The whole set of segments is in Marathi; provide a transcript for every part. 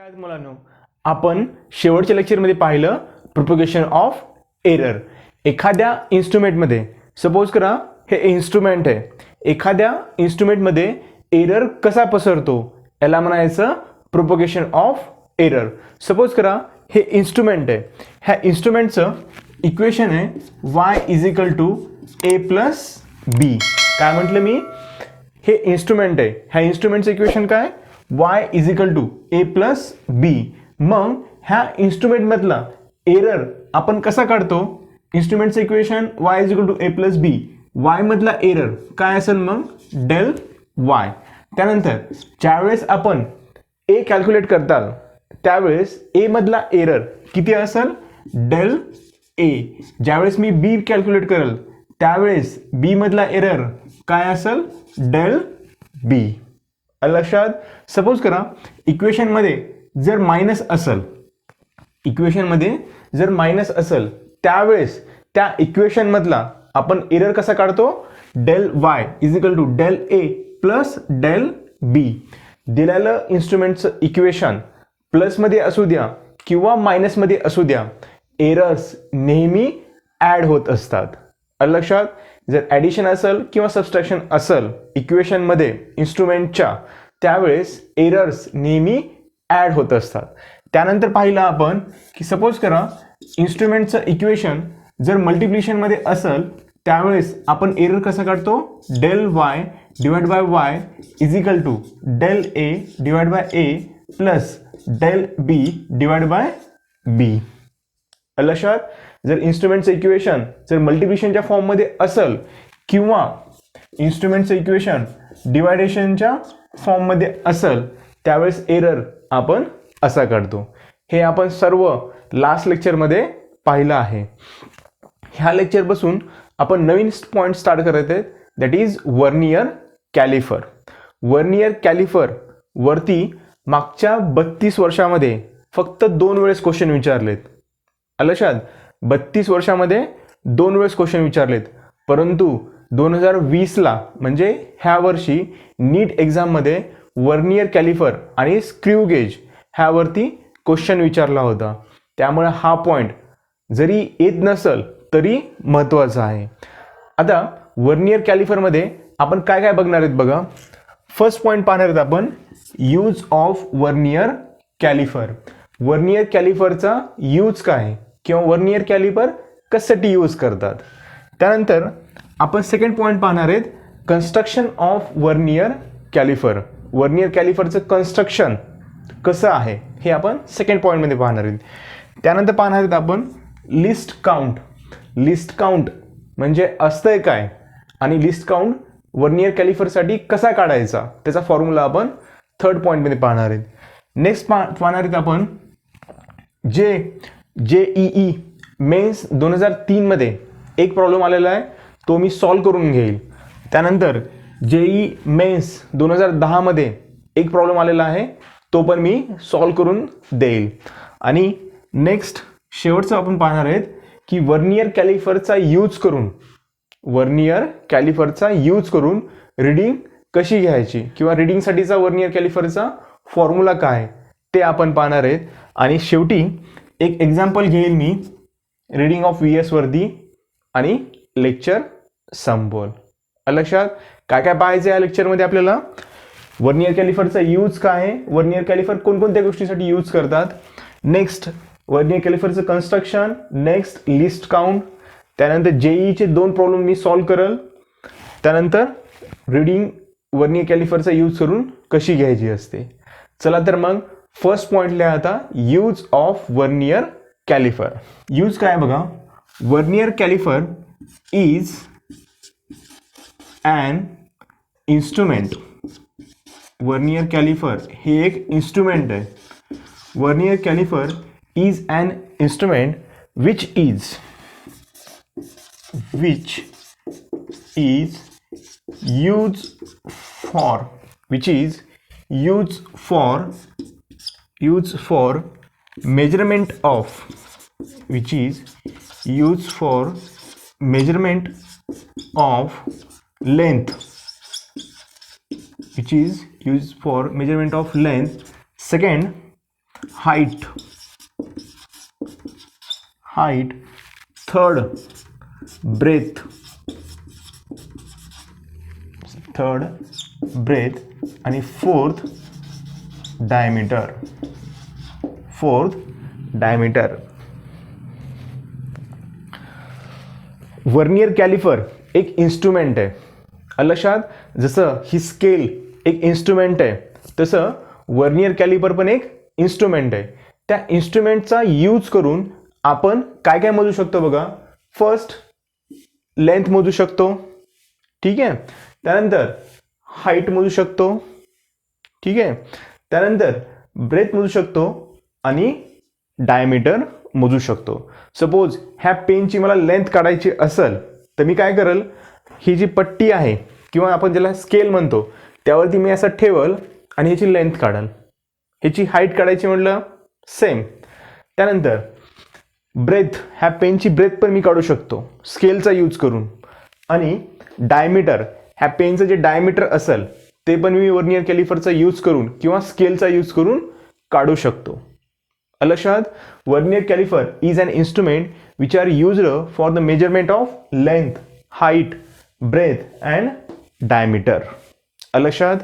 आज मुलांनो, आपण शेवटच्या लेक्चरमध्ये पाहिलं प्रोपगेशन ऑफ एरर. एखाद्या इन्स्ट्रुमेंटमध्ये, सपोज करा हे इन्स्ट्रुमेंट आहे, एखाद्या इन्स्ट्रुमेंटमध्ये एरर कसा पसरतो याला म्हणायचं प्रोपगेशन ऑफ एरर. सपोज करा हे इन्स्ट्रुमेंट आहे, ह्या इन्स्ट्रुमेंटचं इक्वेशन आहे y is equal to a plus b. काय म्हटलं मी? हे इन्स्ट्रुमेंट आहे, ह्या इन्स्ट्रुमेंटचं इक्वेशन काय? y is equal to a plus b. मग ह्या इन्स्ट्रुमेंटमधला एरर आपण कसा काढतो? इन्स्ट्रुमेंटचं equation y is equal to a plus b. y मधला एरर काय असेल? मग डेल y. त्यानंतर ज्यावेळेस आपण a कॅल्क्युलेट करताल त्यावेळेस a मधला एरर किती असेल? Del a. ज्यावेळेस मी b कॅल्क्युलेट करेल त्यावेळेस b मधला एरर काय असेल? Del b. लक्षात? सपोज करा इक्वेशनमध्ये जर मायनस असेल, इक्वेशनमध्ये जर मायनस असेल त्यावेळेस त्या इक्वेशन मधला आपण एरर कसा काढतो? Del y is equal to del a plus del b. दिलेलं इन्स्ट्रुमेंटचं इक्वेशन प्लसमध्ये असू द्या किंवा मायनसमध्ये असू द्या, एरर्स नेहमी ॲड होत असतात. लक्षात? जर ॲडिशन असेल किंवा सबस्ट्रॅक्शन असेल इक्वेशनमध्ये इन्स्ट्रुमेंटच्या, त्यावेळेस एरर्स नेहमी ॲड होत असतात. त्यानंतर पाहिलं आपण की सपोज करा इन्स्ट्रुमेंटचं इक्वेशन जर मल्टिप्लिकेशनमध्ये असेल त्यावेळेस आपण एरर कसा काढतो? Del y divide by y is equal to del a divide by a plus del b divide by b. लक्षात? जर इन्स्ट्रुमेंटचं इक्वेशन जर मल्टिप्लिकेशनच्या फॉर्ममध्ये असेल किंवा इन्स्ट्रुमेंटचं इक्वेशन डिवायडेशनच्या फॉर्ममध्ये असेल त्यावेळेस एरर आपण असा काढतो. हे आपण सर्व लास्ट लेक्चरमध्ये पाहिलं आहे. ह्या लेक्चरपासून आपण नवीन पॉईंट स्टार्ट करत आहेत, that is vernier caliper. Vernier कॅलिफर वरती मागच्या 32 वर्षामध्ये फक्त 2 वेळेस क्वेश्चन विचारलेत. लक्षात? 32 वर्षामध्ये 2 वेळेस क्वेश्चन विचारलेत. परंतु 2020ला म्हणजे ह्या वर्षी नीट एक्झाममध्ये वर्नियर कॅलिफर आणि स्क्रू गेज ह्यावरती क्वेश्चन विचारला होता. त्यामुळे हा पॉईंट जरी येत नसेल तरी महत्त्वाचा आहे. आता वर्नियर कॅलिफरमध्ये आपण काय काय बघणार आहेत बघा. फर्स्ट पॉईंट पाहणार आहेत आपण use of vernier caliper. Vernier कॅलिफरचा यूज काय किंवा वर्नियर कॅलिफर कशासाठी यूज करतात. त्यानंतर आपण सेकंड पॉईंट पाहणार आहेत construction of vernier caliper. Vernier कॅलिफरचं कन्स्ट्रक्शन कसं आहे हे आपण सेकंड पॉईंटमध्ये पाहणार आहेत. त्यानंतर पाहणार आहेत आपण लिस्ट काउंट. लिस्ट काउंट म्हणजे असतंय काय आणि लिस्ट काउंट वर्नियर कॅलिफरसाठी कसा काढायचा त्याचा फॉर्म्युला आपण थर्ड पॉईंटमध्ये पाहणार आहेत. नेक्स्ट पाहणार आहेत आपण JEE मेन्स 2003मध्ये एक प्रॉब्लेम आलेला आहे तो मी सॉल्व करून घेईल. त्यानंतर JEE मेन्स 2010मध्ये एक प्रॉब्लेम आलेला आहे तो पण मी सॉल्व करून देईल. आणि नेक्स्ट शेवटचं आपण पाहणार आहेत की वर्नियर कॅलिफरचा यूज करून, वर्नियर कॅलिफरचा यूज करून रीडिंग कशी घ्यायची किंवा रीडिंगसाठीचा वर्नियर कॅलिफरचा फॉर्म्युला काय ते आपण पाहणार आहेत. आणि शेवटी एक एक्झाम्पल घेईल मी रीडिंग ऑफ VS वरती आणि लेक्चर संपवल. लक्षात? काय काय पाहायचं या लेक्चरमध्ये आपल्याला? वर्नियर कॅलिफरचा यूज काय आहे, वर्नियर कॅलिफर कोणकोणत्या गोष्टीसाठी यूज करतात, नेक्स्ट वर्नियर कॅलिफरचं कन्स्ट्रक्शन, नेक्स्ट लिस्ट काउंट, त्यानंतर JEEचे 2 प्रॉब्लेम मी सॉल्व करेल, त्यानंतर रीडिंग वर्नियर कॅलिफरचा यूज करून कशी घ्यायची असते. चला तर मग फर्स्ट पॉइंट लिहा आता use of vernier caliper. Use काय बघा. Vernier caliper is an instrument. Vernier caliper हे एक इन्स्ट्रुमेंट आहे. Vernier caliper is an instrument which is used for measurement of length. Second, height. Third, breadth. आणि fourth, diameter. वर्नियर कॅलिपर एक इन्स्ट्रुमेंट आहे. लक्षात, जसं ही स्केल एक इन्स्ट्रुमेंट आहे तसं वर्नियर कॅलिपर पण एक इन्स्ट्रुमेंट आहे. त्या इन्स्ट्रुमेंटचा यूज करून आपण काय काय मोजू शकतो बघा. फर्स्ट, लेंथ मोजू शकतो. ठीक आहे. त्यानंतर हाईट मोजू शकतो. ठीक आहे. त्यानंतर ब्रेथ मोजू शकतो आणि डायमीटर मोजू शकतो. सपोज ह्या पेनची मला लेंथ काढायची असेल तर मी काय करेल, ही जी पट्टी आहे किंवा आपण ज्याला स्केल म्हणतो त्यावरती मी असं ठेवल आणि ह्याची लेंथ काढाल. ह्याची हाईट काढायची म्हटलं सेम. त्यानंतर ब्रेथ, ह्या पेनची ब्रेथ पण मी काढू शकतो स्केलचा यूज करून. आणि डायमीटर, ह्या पेनचं जे डायमीटर असेल ते पण मी वर्नियर कॅलिफरचा यूज करून किंवा स्केलचा यूज करून काढू शकतो. लक्षात, vernier caliper is an instrument which are used for the measurement of length, height, breadth and diameter. लक्षात,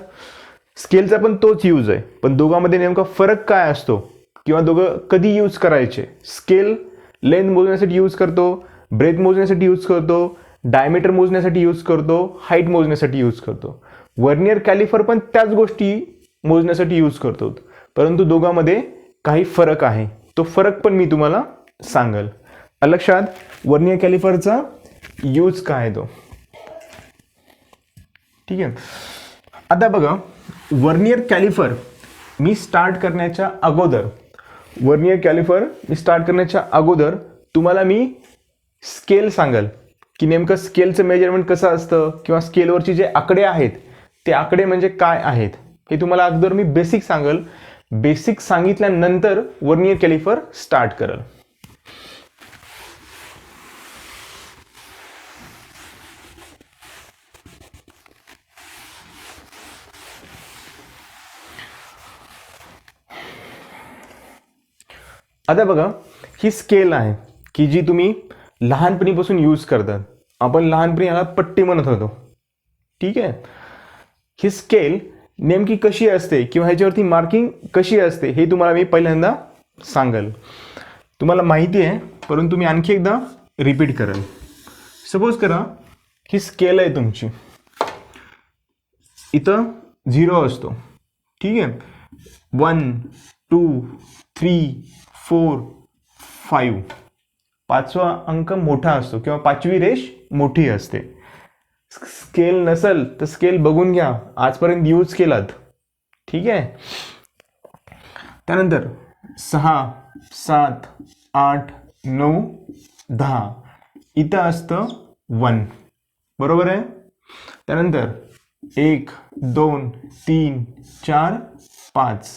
स्केलचा पण तोच यूज आहे, पण दोघांमध्ये नेमका फरक काय असतो किंवा दोघं कधी यूज करायचे. स्केल लेंथ मोजण्यासाठी यूज करतो, ब्रेथ मोजण्यासाठी यूज करतो, डायमीटर मोजण्यासाठी यूज करतो, हाईट मोजण्यासाठी यूज करतो. वर्नियर कॅलिफर पण त्याच गोष्टी मोजण्यासाठी यूज करतो, परंतु दोघांमध्ये काही फरक आहे. तो फरक पण मी तुम्हाला सांगेल. लक्षात, वर्नियर कॅलिफरचा यूज काय आहे तो. ठीक आहे. आता बघा, वर्नियर कॅलिफर मी स्टार्ट करण्याच्या अगोदर तुम्हाला मी स्केल सांगेल की नेमकं स्केलचं मेजरमेंट कसं असतं किंवा स्केलवरचे जे आकडे आहेत ते आकडे म्हणजे काय आहेत हे तुम्हाला अगोदर मी बेसिक सांगेल. बेसिक सांगितल्यानंतर वर्नियर कॅलिफर स्टार्ट करेल. आता बघा, ही स्केल आहे की जी तुम्ही लहानपणीपासून यूज करतात. आपण लहानपणी याला पट्टी म्हणत होतो. ठीक आहे. ही स्केल नेमकी कशी असते किंवा ह्याच्यावरती मार्किंग कशी असते हे तुम्हाला मी पहिल्यांदा सांगेल. तुम्हाला माहिती आहे परंतु मी आणखी एकदा रिपीट करेल. सपोज करा ही स्केल आहे तुमची, इथं 0 असतो. ठीक आहे. 1 2 3 4 5, पाचवा अंक मोठा असतो किंवा पाचवी रेष मोठी असते. स्केल नसेल तर स्केल बघून घ्या, आजपर्यंत यूज केलात. ठीक आहे. त्यानंतर 6 7 8 9 10, इथं असतं 1, बरोबर आहे. त्यानंतर 1 2 3 4 5,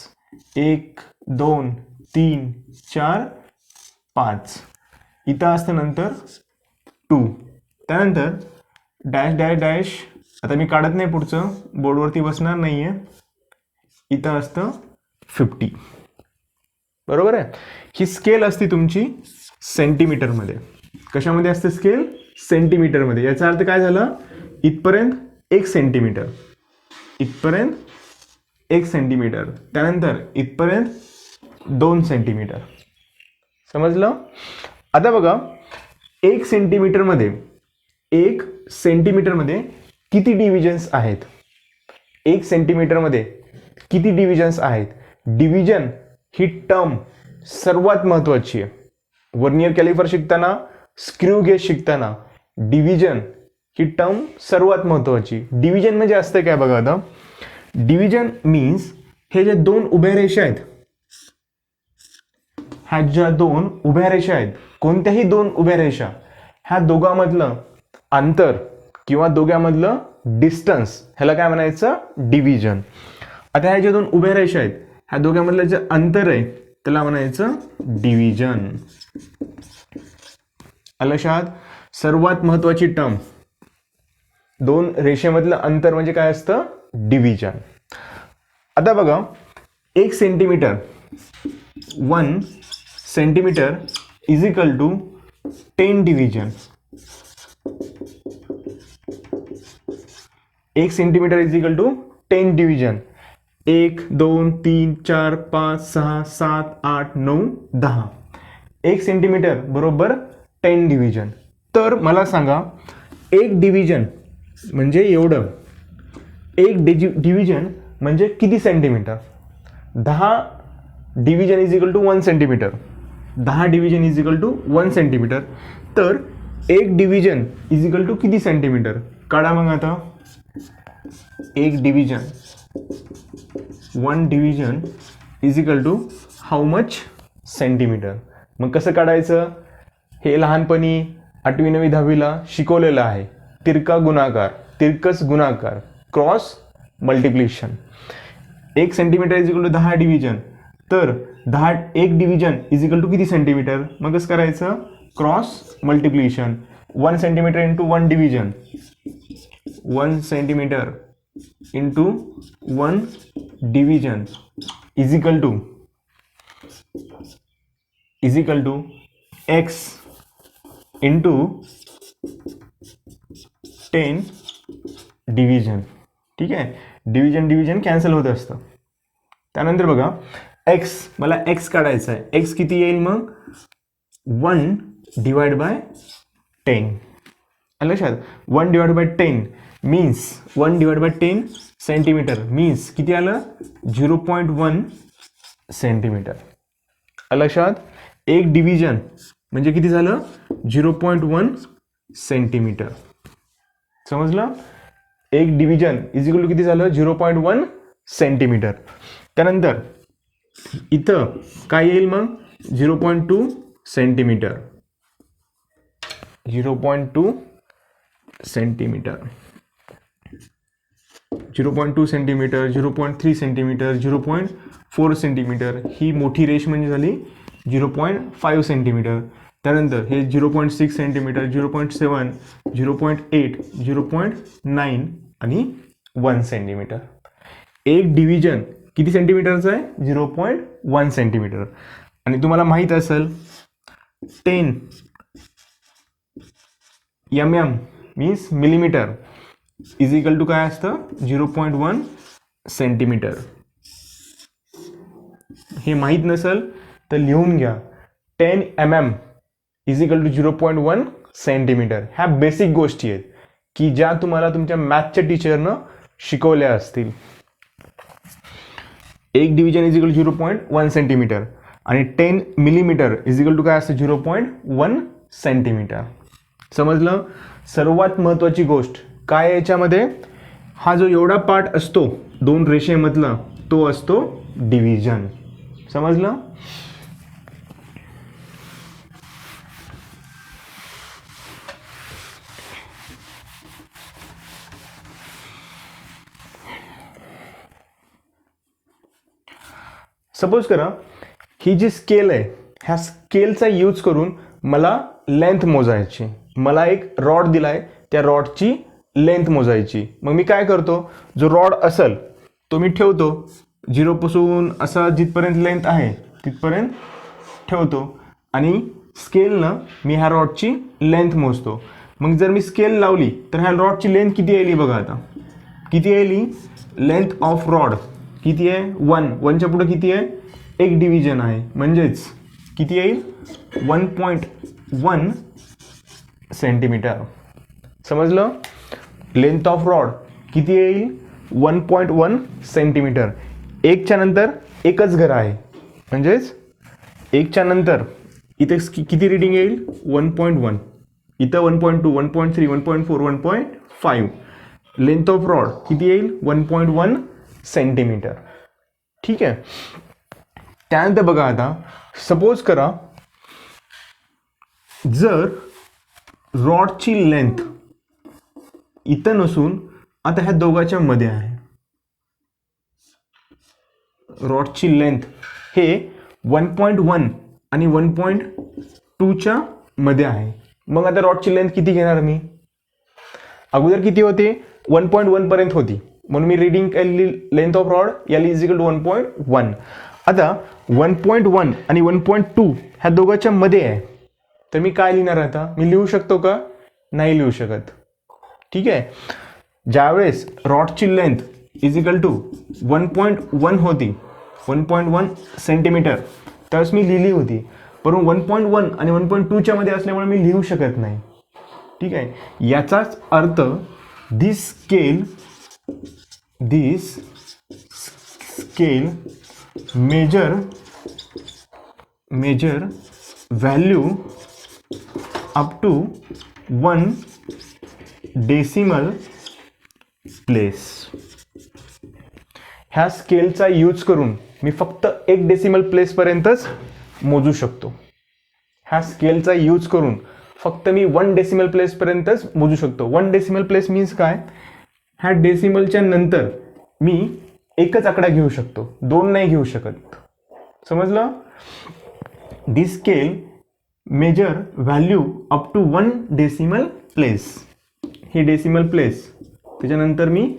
1 2 3 4 5, इथं असतं नंतर 2. त्यानंतर डॅश डॅश डॅश, आता मी काढत नाही, पुढचं बोर्डवरती बसणार नाही आहे. इथं असतं 50, बरोबर आहे. ही स्केल असते तुमची सेंटीमीटरमध्ये. कशामध्ये असते स्केल? सेंटीमीटरमध्ये. याचा अर्थ काय झालं, इथपर्यंत 1 सेंटीमीटर, इथपर्यंत 1 सेंटीमीटर, त्यानंतर इथपर्यंत 2 सेंटीमीटर. समजलं? आता बघा, 1 सेंटीमीटरमध्ये किती डिव्हिजन्स आहेत? 1 सेंटीमीटरमध्ये किती डिव्हिजन्स आहेत? डिव्हिजन ही टर्म सर्वात महत्त्वाची आहे. वर्नियर कॅलिपर शिकताना, स्क्रू गेज शिकताना डिव्हिजन ही टर्म सर्वात महत्त्वाची. डिव्हिजन म्हणजे असतं काय बघा. आता डिव्हिजन मीन्स हे जे 2 उभ्या रेषा आहेत ह्या ज्या दोन उभ्या रेषा आहेत, कोणत्याही दोन उभ्या रेषा, ह्या दोघांमधलं अंतर किंवा दोघांमधलं डिस्टन्स, ह्याला काय म्हणायचं, डिव्हिजन. आता ह्या ज्या दोन उभ्या रेषा आहेत, ह्या दोघांमधलं जे अंतर आहे त्याला म्हणायचं डिव्हिजन. लक्षात. सर्वात महत्वाची टर्म, दोन रेषेमधलं अंतर म्हणजे काय असतं, डिव्हिजन. आता बघा, 1 centimetre, 1 centimetre is equal to 10 division. 1 centimetre is equal to 10 division. 1 2 3 4 5 6 7 8 9 10. 1 centimetre बरोबर 10 डिव्हिजन. तर मला सांगा, एक डिव्हिजन म्हणजे एवढं, एक डिव्हिजन म्हणजे किती centimetre. 10 division is equal to 1 centimetre. 10 division is equal to 1 centimetre. तर एक डिव्हिजन इज इक्वल टू किती सेंटीमीटर. काढा मग आता. एक division, 1 division is equal to how much, centimetre. मग कसं काढायचं, हे लहानपणी 8वी 9वी 10वीला शिकवलेलं आहे. तिरका गुणाकार, तिरकस गुणाकार, cross multiplication. 1 centimetre is equal to 10 division. तर 1 डिव्हिजन इज इक्वल टू किती सेंटीमीटर. मग कसं करायचं, cross multiplication. 1 centimetre into 1 division, 1 centimetre into 1 division is equal to x into 10 division. ठीक आहे. डिव्हिजन कॅन्सल होत असतं. त्यानंतर बघा, x, मला x काढायचा आहे. x किती येईल मग, 1 डिवाइड बाय 10. लक्षात. 1 divide by 10 means 1 divide by 10 centimetre means किती आलं, 0.1 सेंटीमीटर. लक्षात. एक डिव्हिजन म्हणजे किती झालं, 0.1 सेंटीमीटर. समजलं. एक डिव्हिजन इज इक्वल टू किती झालं, 0.1 सेंटीमीटर. त्यानंतर इथं काय येईल मग, 0.2 centimetre. 0.2 centimetre, 0.2 centimetre, 0.3 centimetre, 0.4 centimetre. ही मोठी रेष म्हणजे झाली 0.5 सेंटीमीटर. त्यानंतर हे 0.6 सेंटीमीटर, 0.7, 0.8, 0.9 आणि 1 सेंटीमीटर. एक डिव्हिजन किती सेंटीमीटरचं आहे, 0.1 सेंटीमीटर. आणि तुम्हाला माहीत असेल 10 mm means millimetre is equal to काय असतं, 0.1 सेंटीमीटर. हे माहीत नसेल तर लिहून घ्या. 10 mm is equal to 0.1 centimetre. ह्या बेसिक गोष्टी आहेत की ज्या तुम्हाला तुमच्या मॅथच्या टीचरनं शिकवल्या असतील. एक division is equal to 0.1 centimetre आणि 10 मिलीमीटर इज इक्वल टू काय असतं, 0.1 सेंटीमीटर. समजलं. सर्वात महत्त्वाची गोष्ट काय आहे याच्यामध्ये, हा जो एवढा पार्ट असतो दोन रेषेमधला तो असतो डिव्हिजन. समजलं. सपोज करा ही जी स्केल आहे, ह्या स्केलचा यूज करून मला लेंथ मोजायची. मला एक रॉड दिलाय, त्या रॉडची लेंथ मोजायची. मग मी काय करतो, जो रॉड असेल तो मी ठेवतो 0 पासून असा जिथपर्यंत लेंथ आहे तिथपर्यंत ठेवतो आणि स्केलनं मी ह्या रॉडची लेंथ मोजतो. मग जर मी स्केल लावली तर ह्या रॉडची लेंथ किती येईल बघा. आता किती येईल, लेंथ ऑफ रॉड किती आहे, 1च्या पुढे किती आहे, एक डिव्हिजन आहे म्हणजेच किती येईल, 1.1 सेंटीमीटर. समजलं. लेंथ ऑफ रॉड किती येईल, 1.1 सेंटीमीटर. एकच्या नंतर एकच घर आहे म्हणजेच एकच्या नंतर इथे किती रीडिंग येईल, 1.1. इथं 1.2, 1.3, 1.4, 1.5. लेंथ ऑफ रॉड किती येईल, 1.1 सेंटीमीटर. ठीक आहे. त्यानंतर बघा आता सपोज करा जर रॉडची लेंथ इथं नसून आता ह्या दोघांच्या मध्ये आहे, रॉडची लेंथ हे 1.1 आणि 1.2च्या मध्ये आहे. मग आता रॉडची लेंथ किती घेणार मी? अगोदर किती होते? 1.1 पर्यंत होती, म्हणून मी रीडिंग केलेली length of rod L is equal to 1.1. आता 1.1 आणि 1.2 ह्या दोघांच्या मध्ये आहे, तर मी काय लिहिणार? आता मी लिहू शकतो का? नाही लिहू शकत. ठीक आहे, ज्यावेळेस रॉडची लेंथ इज इक्वल टू 1.1 होती, 1.1 सेंटीमीटर, त्यावेळेस मी लिहिली होती, परंतु 1.1 आणि 1.2च्या मध्ये असल्यामुळे मी लिहू शकत नाही. ठीक आहे, याचाच अर्थ this scale measure value up to 1 decimal place. ह्या स्केलचा यूज करून मी फक्त 1 डेसिमल प्लेस पर्यंतच मोजू शकतो. ह्या स्केलचा यूज करून फक्त मी 1 डेसिमल प्लेस पर्यंतच मोजू शकतो. 1 डेसिमल प्लेस मीन्स काय? ह्या डेसिमलच्या नंतर मी एकच आकडा घेऊ शकतो, 2 नाही घेऊ शकत. समजलं? This scale measure value up to 1 decimal place. ही डेसिमल प्लेस, त्याच्यानंतर मी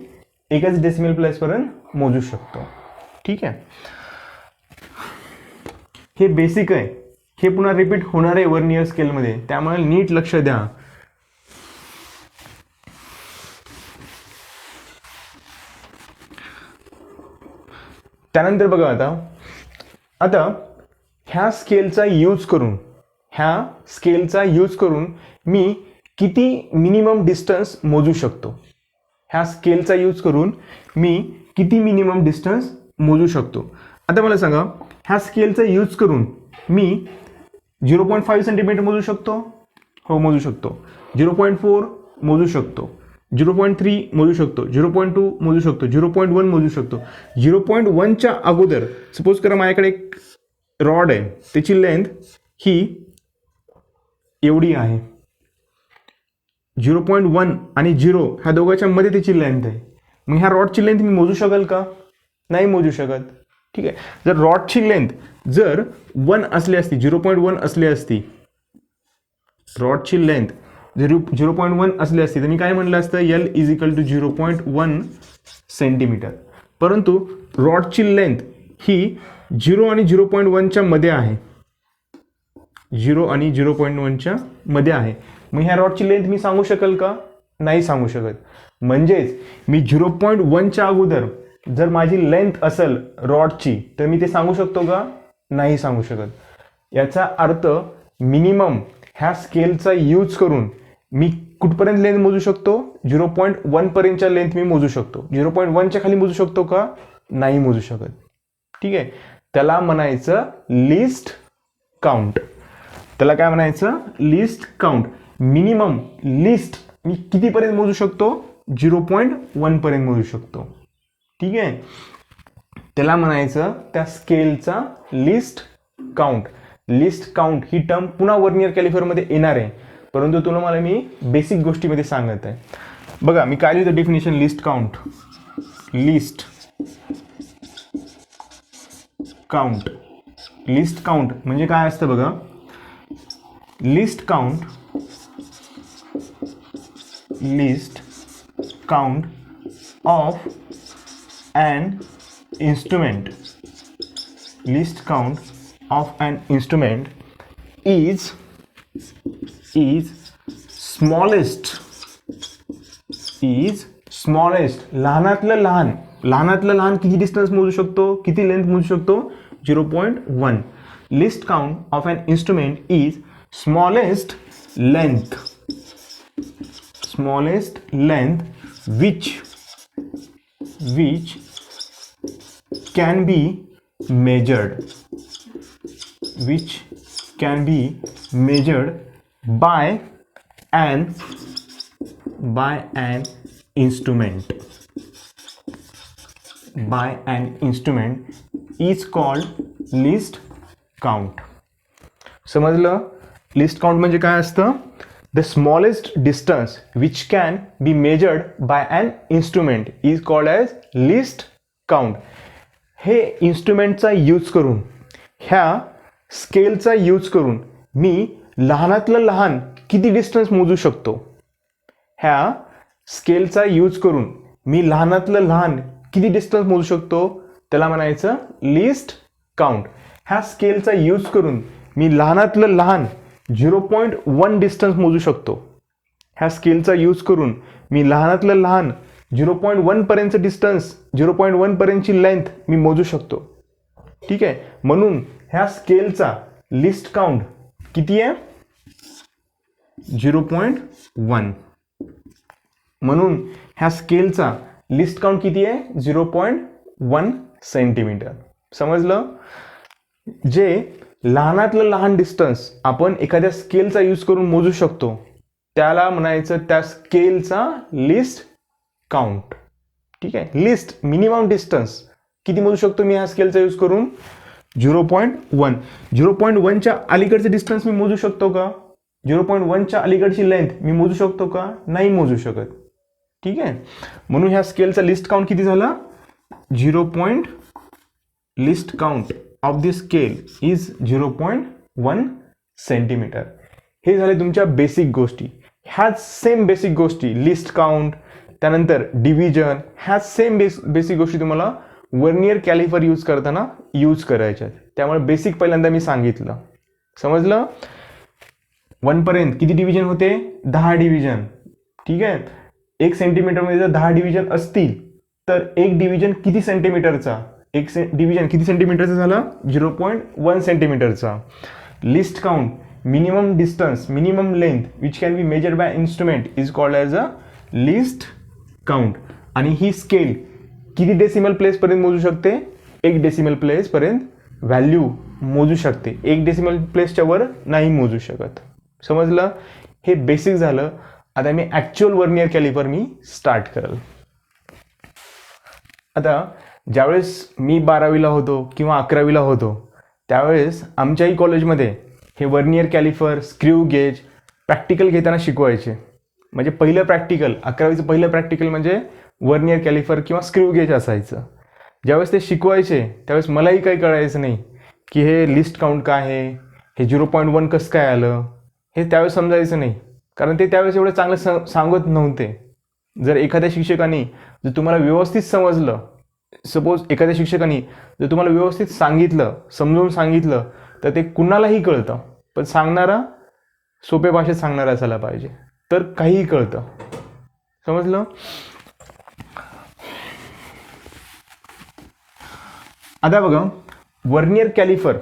एकच डेसिमल प्लेस पर्यंत मोजू शकतो. ठीक आहे, हे बेसिक आहे. हे पुन्हा रिपीट होणार आहे वर्नियर स्केलमध्ये, त्यामुळे नीट लक्ष द्या. त्यानंतर बघा आता ह्या स्केलचा यूज करून मी किती मिनिमम डिस्टन्स मोजू शकतो. ह्या स्केलचा यूज करून मी किती मिनिमम डिस्टन्स मोजू शकतो. आता मला सांगा, ह्या स्केलचा यूज करून मी 0.5 सेंटीमीटर मोजू शकतो? हो, मोजू शकतो. 0.4 मोजू शकतो, 0.3 मोजू शकतो, 0.2 मोजू शकतो, 0.1 मोजू शकतो. 0.1च्या अगोदर सपोज करा माझ्याकडे एक रॉड आहे, त्याची लेंथ ही एवढी आहे. 0.1 आणि 0 ह्या दोघांच्या मध्ये त्याची लेंथ आहे. मग ह्या रॉडची लेंथ मी मोजू शकेल का? नाही मोजू शकत. ठीक आहे, जर रॉडची लेंथ जर 1 असली असती, 0.1 असली असती, रॉडची लेंथ जर 0.1 असली असती, तर मी काय म्हणलं असतं? L is equal to 0.1 centimetre. परंतु रॉडची लेंथ ही 0 आणि 0.1च्या मध्ये आहे, 0 आणि 0.1च्या मध्ये आहे. मग ह्या रॉडची लेंथ मी सांगू शकेल का? नाही सांगू शकत. म्हणजेच मी 0.1च्या अगोदर जर माझी लेंथ असेल रॉडची, तर मी ते सांगू शकतो का? नाही सांगू शकत. याचा अर्थ मिनिमम ह्या स्केलचा यूज करून मी कुठपर्यंत लेंथ मोजू शकतो? 0.1 पर्यंतच्या लेंथ मी मोजू शकतो. 0.1च्या खाली मोजू शकतो का? नाही मोजू शकत. ठीक आहे, त्याला म्हणायचं लिस्ट काउंट. त्याला काय म्हणायचं? Least count. मिनिमम लिस्ट मी कितीपर्यंत मोजू शकतो? 0.1 पर्यंत मोजू शकतो. ठीक आहे, त्याला म्हणायचं त्या स्केलचा लिस्ट काउंट. लिस्ट काउंट ही टर्म पुन्हा वर्नियर कॅलिफरमध्ये येणार आहे, परंतु तुम्हाला मी बेसिक गोष्टीमध्ये सांगत आहे. बघा मी काय लिहितो definition list count. Least count म्हणजे काय असतं बघा. List count of an instrument. List count of an instrument is smallest. लहानातलं लहान किती डिस्टन्स मोजू शकतो? किती लेंथ मोजू शकतो? 0.1. List count of an instrument is smallest length which can be measured by an instrument is called list count. समजलं? लिस्ट काउंट म्हणजे काय असतं? The smallest distance which can be measured by an instrument is called as list count. हे इन्स्ट्रुमेंटचा यूज करून, ह्या स्केलचा यूज करून मी लहानातलं लहान किती डिस्टन्स मोजू शकतो. ह्या स्केलचा यूज करून मी लहानातलं लहान किती डिस्टन्स मोजू शकतो, त्याला म्हणायचं लिस्ट काउंट. ह्या स्केलचा यूज करून मी लहानातलं लहान 0.1 डिस्टन्स मोजू शकतो. ह्या स्केलचा यूज करून मी लहानातलं लहान 0.1 पर्यंतचं डिस्टन्स, 0.1 पर्यंतची लेंथ मी मोजू शकतो. ठीक आहे. म्हणून ह्या स्केलचा लिस्ट काउंट किती आहे? 0.1. म्हणून ह्या स्केलचा लिस्ट काउंट किती आहे? 0.1 सेंटीमीटर. समजलं? जे लहानातलं लहान डिस्टन्स आपण एखाद्या स्केलचा यूज करून मोजू शकतो त्याला म्हणायचं त्या स्केलचा लिस्ट काउंट. ठीक आहे. लिस्ट मिनिमम डिस्टन्स किती मोजू शकतो मी ह्या स्केलचा यूज करून? 0.1. 0.1च्या अलीकडचे डिस्टन्स मी मोजू शकतो का? 0.1च्या अलीकडची लेंथ मी मोजू शकतो का? नाही मोजू शकत. ठीक आहे. म्हणून ह्या स्केलचा लिस्ट काउंट किती झाला? 0. List count of the scale is 0.1 centimetre. हे झाले तुमच्या बेसिक गोष्टी. ह्याच सेम बेसिक गोष्टी लिस्ट काउंट, त्यानंतर डिव्हिजन, ह्या सेम बेसिक गोष्टी तुम्हाला वर्नियर कॅलिफर यूज करताना यूज करायच्या. त्यामुळे बेसिक पहिल्यांदा मी सांगितलं. समजलं? 1 पर्यंत किती डिव्हिजन होते? 10 डिव्हिजन. ठीक आहे. 1 सेंटीमीटरमध्ये जर 10 डिव्हिजन असतील तर एक डिव्हिजन किती सेंटीमीटरचा? एक डिव्हिजन किती सेंटीमीटरचा झाला? 0.1 सेंटीमीटरचा. Least count minimum distance, minimum length which can be measured by instrument is called as a least count. आणि ही स्केल किती डेसिमल प्लेसपर्यंत मोजू शकते? 1 डेसिमल प्लेसपर्यंत व्हॅल्यू मोजू शकते. 1 डेसिमल प्लेसच्या वर नाही मोजू शकत. समजलं? हे बेसिक झालं. आता मी ॲक्च्युअल वर्नियर कॅलिपर मी स्टार्ट करेल. आता ज्यावेळेस मी 12वीला होतो किंवा 11वीला होतो त्यावेळेस आमच्याही कॉलेजमध्ये हे वर्नियर कॅलिफर, स्क्रू गेज प्रॅक्टिकल घेताना शिकवायचे. म्हणजे पहिलं प्रॅक्टिकल, 11वीचं पहिलं प्रॅक्टिकल म्हणजे वर्नियर कॅलिफर किंवा स्क्रू गेज असायचं. ज्यावेळेस ते शिकवायचे त्यावेळेस मलाही काही कळायचं नाही की हे लिस्ट काउंट काय आहे, हे 0.1 कसं काय आलं, हे त्यावेळेस समजायचं नाही. कारण ते त्यावेळेस एवढं चांगलं सांगत नव्हते. जर एखाद्या शिक्षकाने जर तुम्हाला व्यवस्थित समजलं, सपोज एखाद्या शिक्षकाने जर तुम्हाला व्यवस्थित सांगितलं, समजून सांगितलं तर ते कुणालाही कळतं. पण सांगणारा सोप्या भाषेत सांगणारा असायला पाहिजे तर काहीही कळतं. समजलं? आता बघा, वर्नियर कॅलिफर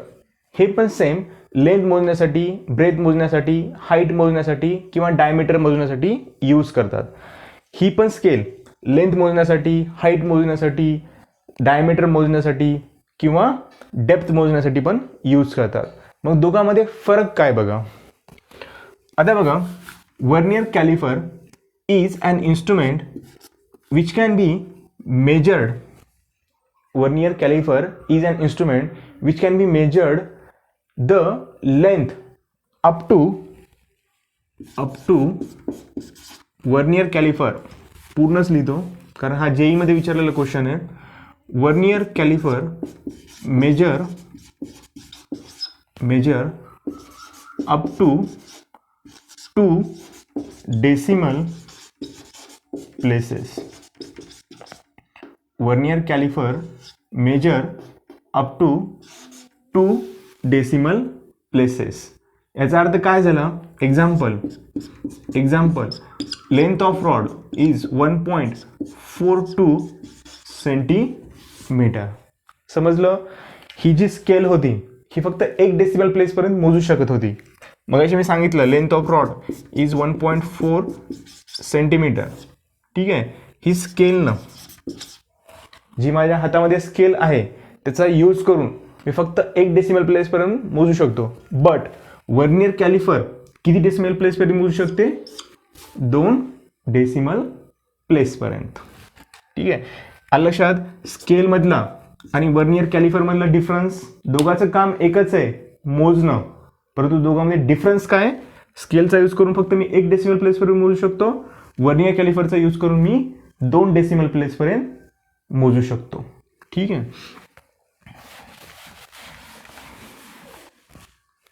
हे पण सेम लेंथ मोजण्यासाठी, ब्रेथ मोजण्यासाठी, हाईट मोजण्यासाठी किंवा डायमीटर मोजण्यासाठी यूज करतात. ही पण स्केल लेंथ मोजण्यासाठी, हाईट मोजण्यासाठी, डायमीटर मोजण्यासाठी किंवा डेप्थ मोजण्यासाठी पण यूज करतात. मग दोघांमध्ये फरक काय बघा. आता बघा, vernier caliper is an instrument which can be measured. Vernier caliper is an instrument which can be measured the length up to vernier caliper. पूर्णच लिहितो कारण हा JEE मध्ये विचारलेला क्वेश्चन आहे. Vernier caliper measure up to 2 decimal places. Vernier caliper measure up to 2 decimal places. याचा अर्थ काय झाला? Example, length of rod is 1.42 centimetre. समजलं? ही जी स्केल होती ही फक्त 1 डेसिमल प्लेसपर्यंत मोजू शकत होती. मगाशी मी सांगितलं length of rod is 1.4 centimetre. ठीक आहे. ही स्केलनं, जी माझ्या हातामध्ये स्केल आहे त्याचा यूज करून मी फक्त 1 डेसिमल प्लेसपर्यंत मोजू शकतो. बट वर्नियर कॅलिफर किती डेसिमल प्लेसपर्यंत मोजू शकते? 2 डेसिमल प्लेसपर्यंत. ठीक आहे. आलं लक्षात? स्केलमधला आणि वर्नियर कॅलिफरमधला डिफरन्स. दोघांचं काम एकच आहे, मोजणं. परंतु दोघांमध्ये डिफरन्स काय? स्केलचा यूज करून फक्त मी 1 डेसिमल प्लेसपर्यंत मोजू शकतो, वर्नियर कॅलिफरचा यूज करून मी 2 डेसिमल प्लेसपर्यंत मोजू शकतो. ठीक आहे,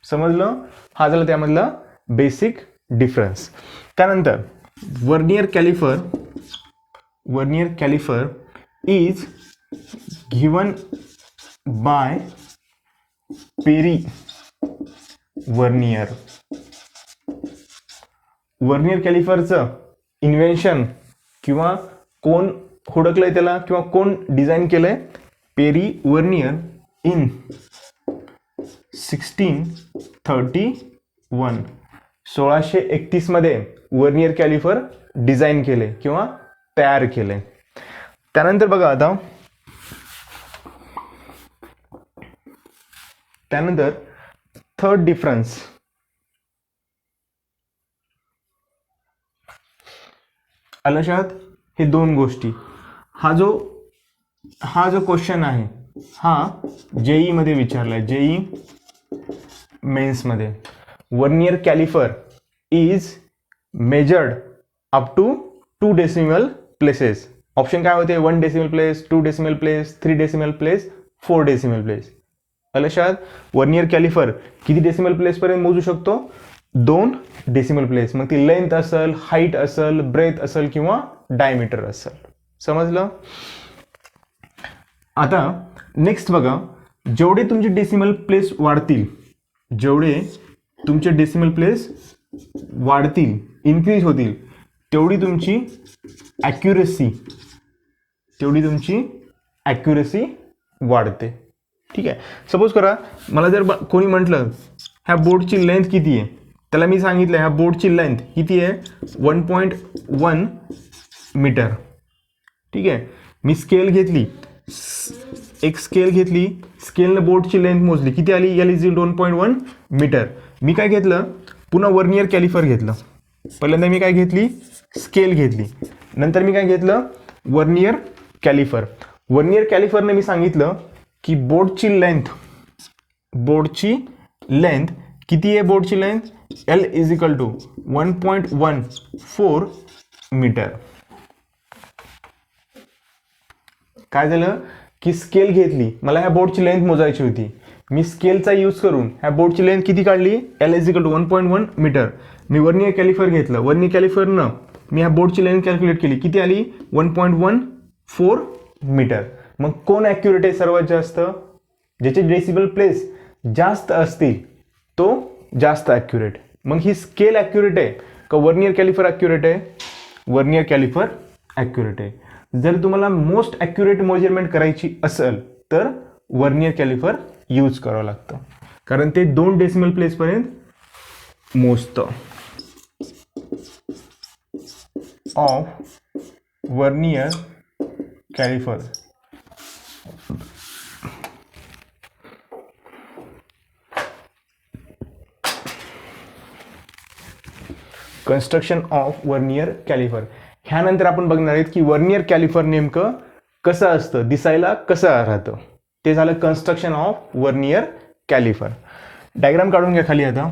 समजलं? हा झाला त्यामधला बेसिक डिफरन्स. त्यानंतर vernier caliper is given by Pierre Vernier. Vernier कॅलिफरचं इन्व्हेन्शन किंवा कोण हुडकलंय त्याला किंवा कोण डिझाईन केलंय? Peri vernier in 1631. 1631 मध्ये वर्नियर कॅलिफर डिझाईन केले किंवा तयार केले. त्यानंतर बघा आता, त्यानंतर थर्ड डिफरन्स. लक्षात हे दोन गोष्टी. हा जो क्वेश्चन आहे हा जेई मध्ये विचारलाय, जेई मेन्स मध्ये. Vernier caliper is measured up to 2 decimal places. Option काय होते? 1 decimal place, 2 decimal place, 3 decimal place, 4 decimal place. लक्षात, वर्नियर कॅलिफर किती डेसिमल प्लेस पर्यंत मोजू शकतो? 2 डेसिमल प्लेस. मग ती लेंथ असेल, हाईट असेल, ब्रेथ असेल किंवा डायमीटर असेल. समजलं? आता नेक्स्ट बघा, जेवढे तुमचे डेसिमल प्लेस वाढतील, जेवढे तुमचे डेसिमल प्लेस वाढतील, इन्क्रीज होतील, तेवढी तुमची ॲक्युरेसी वाढते. ठीक आहे. सपोज करा मला जर कोणी म्हटलं ह्या बोर्डची लेंथ किती आहे, त्याला मी सांगितलं ह्या बोर्डची लेंथ किती आहे? 1.1 मीटर. ठीक आहे. मी स्केल घेतली, एक स्केल घेतली, स्केलनं बोर्डची लेंथ मोजली, किती आली? L is 1.1 metre. मी काय घेतलं? पुन्हा वर्नियर कॅलिफर घेतलं. पहिल्यांदा मी काय घेतली? स्केल घेतली. नंतर मी काय घेतलं? Vernier caliper. वर्नियर कॅलिफरने मी सांगितलं की बोर्डची लेंथ किती आहे? बोर्डची length L is equal to 1.14 metre. काय झालं की स्केल घेतली, मला ह्या बोर्डची लेंथ मोजायची होती. मी स्केलचा यूज करून ह्या बोर्डची लेंथ किती काढली? L is equal to 1.1 metre. मी वर्नियर कॅलिफर घेतलं, वर्नियर कॅलिफरनं मी ह्या बोर्डची लेंथ कॅल्क्युलेट केली, किती आली? 1.14 मीटर. मग कोण ॲक्युरेट आहे सर्वात जास्त? ज्याचे डेसिबल प्लेस जास्त असतील तो जास्त ॲक्युरेट. मग ही स्केल ॲक्युरेट आहे का वर्नियर कॅलिफर ॲक्युरेट आहे? वर्नियर कॅलिफर ॲक्युरेट आहे. जर तुम्हाला मोस्ट ॲक्युरेट मेजरमेंट करायची असेल तर वर्नियर कॅलिफर यूज करावं लागतं, कारण ते 2 डेसिमल प्लेसपर्यंत मोजतं. Of vernier caliper. Construction of vernier caliper. ह्यानंतर आपण बघणार आहेत की वर्नियर कॅलिफर नेमकं कसं असतं, दिसायला कसं राहतं. ते झालं कन्स्ट्रक्शन ऑफ वर्नियर कॅलिफर. डायग्राम काढून घ्या खाली आता.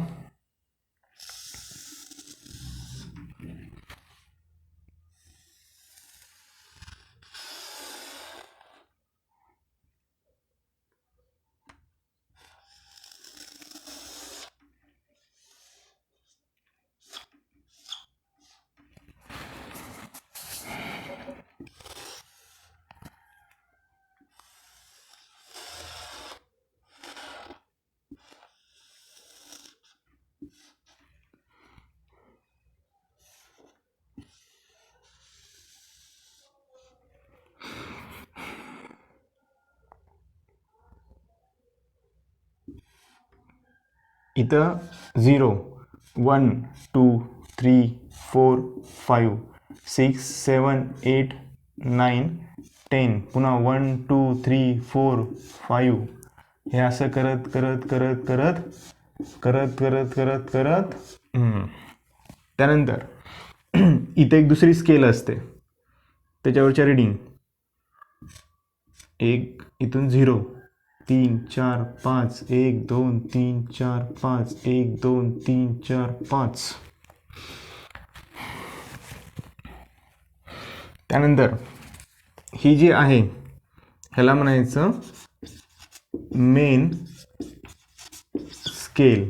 इथं 0, 1, 2, 3, 4, 5, 6, 7, 8, 9, 10. पुन्हा 1, 2, 3, 4, 5. हे असं करत करत करत करत करत करत करत करत त्यानंतर इथे एक दुसरी स्केल असते, त्याच्यावरच्या रिडिंग एक इथून 0, 3 4 5 1 2 3 4 5 1 2 3 4 5. त्यानंतर ही जी आहे ह्याला म्हणायचं मेन स्केल.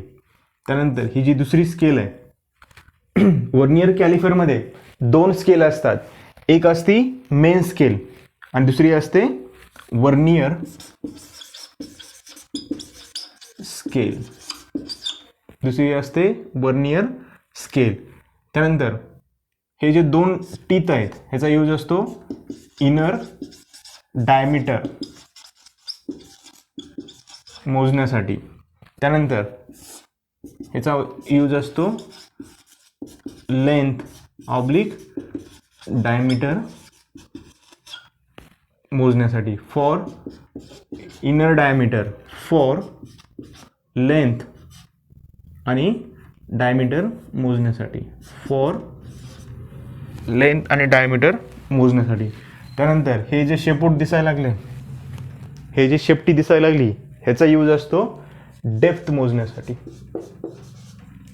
त्यानंतर ही जी दुसरी स्केल आहे, वर्नियर कॅलिफरमध्ये 2 स्केल असतात. एक असती मेन स्केल आणि दुसरी असते वर्नियर स्केल. दुसरी असते वर्नियर स्केल. त्यानंतर हे जे 2 टीथ आहेत ह्याचा यूज असतो इनर डायमीटर मोजण्यासाठी. त्यानंतर ह्याचा यूज असतो लेंथ ऑब्लिक डायमीटर मोजण्यासाठी. For inner diameter, for length आणि डायमीटर मोजण्यासाठी, फॉर लेंथ आणि डायमीटर मोजण्यासाठी. त्यानंतर हे जे शेपूट दिसायला लागले, हे जे शेपटी दिसायला लागली ह्याचा यूज असतो डेप्थ मोजण्यासाठी.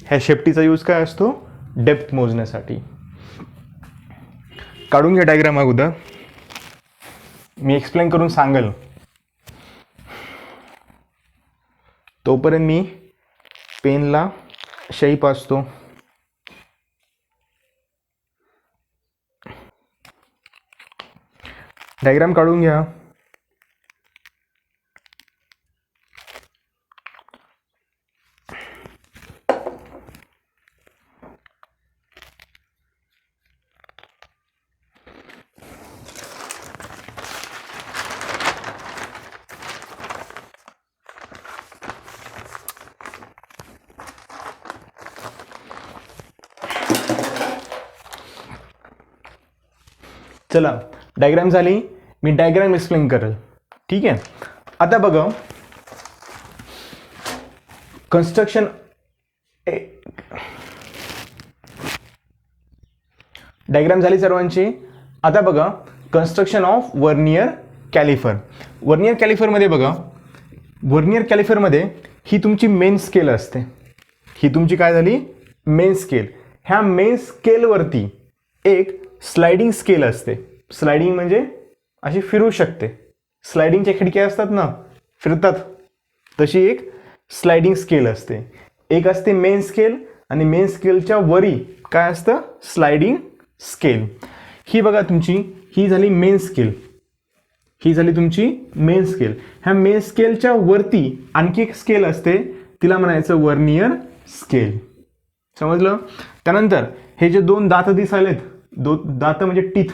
ह्या शेपटीचा यूज काय असतो? डेप्थ मोजण्यासाठी. काढून घ्या डायग्राम अगोदर, मी एक्सप्लेन करून सांगेल. तोपर्यंत मी पेनला शाई पाजतो. डायग्राम काढून घ्या. चला, डायग्राम झाली. मी डायग्राम एक्सप्लेन करेल. ठीक आहे. आता बघा, कन्स्ट्रक्शन, डायग्राम झाली सर्वांची. आता बघा construction of vernier caliper. Vernier कॅलिफरमध्ये बघा, वर्नियर कॅलिफरमध्ये ही तुमची मेन स्केल असते. ही तुमची काय झाली? Main scale. ह्या मेन स्केलवरती एक स्लायडिंग स्केल असते. स्लायडिंग म्हणजे अशी फिरू शकते. स्लायडिंगच्या खिडक्या असतात ना, फिरतात, तशी एक स्लायडिंग स्केल असते. एक असते मेन स्केल आणि मेन स्केलच्या वरी काय असतं? Sliding scale. ही बघा तुमची, ही झाली मेन स्केल. ही झाली तुमची मेन स्केल. ह्या मेन स्केलच्या वरती आणखी एक स्केल असते, तिला म्हणायचं वर्नियर स्केल. समजलं? त्यानंतर हे जे 2 दात दिसायलेत, दात म्हणजे टीथ,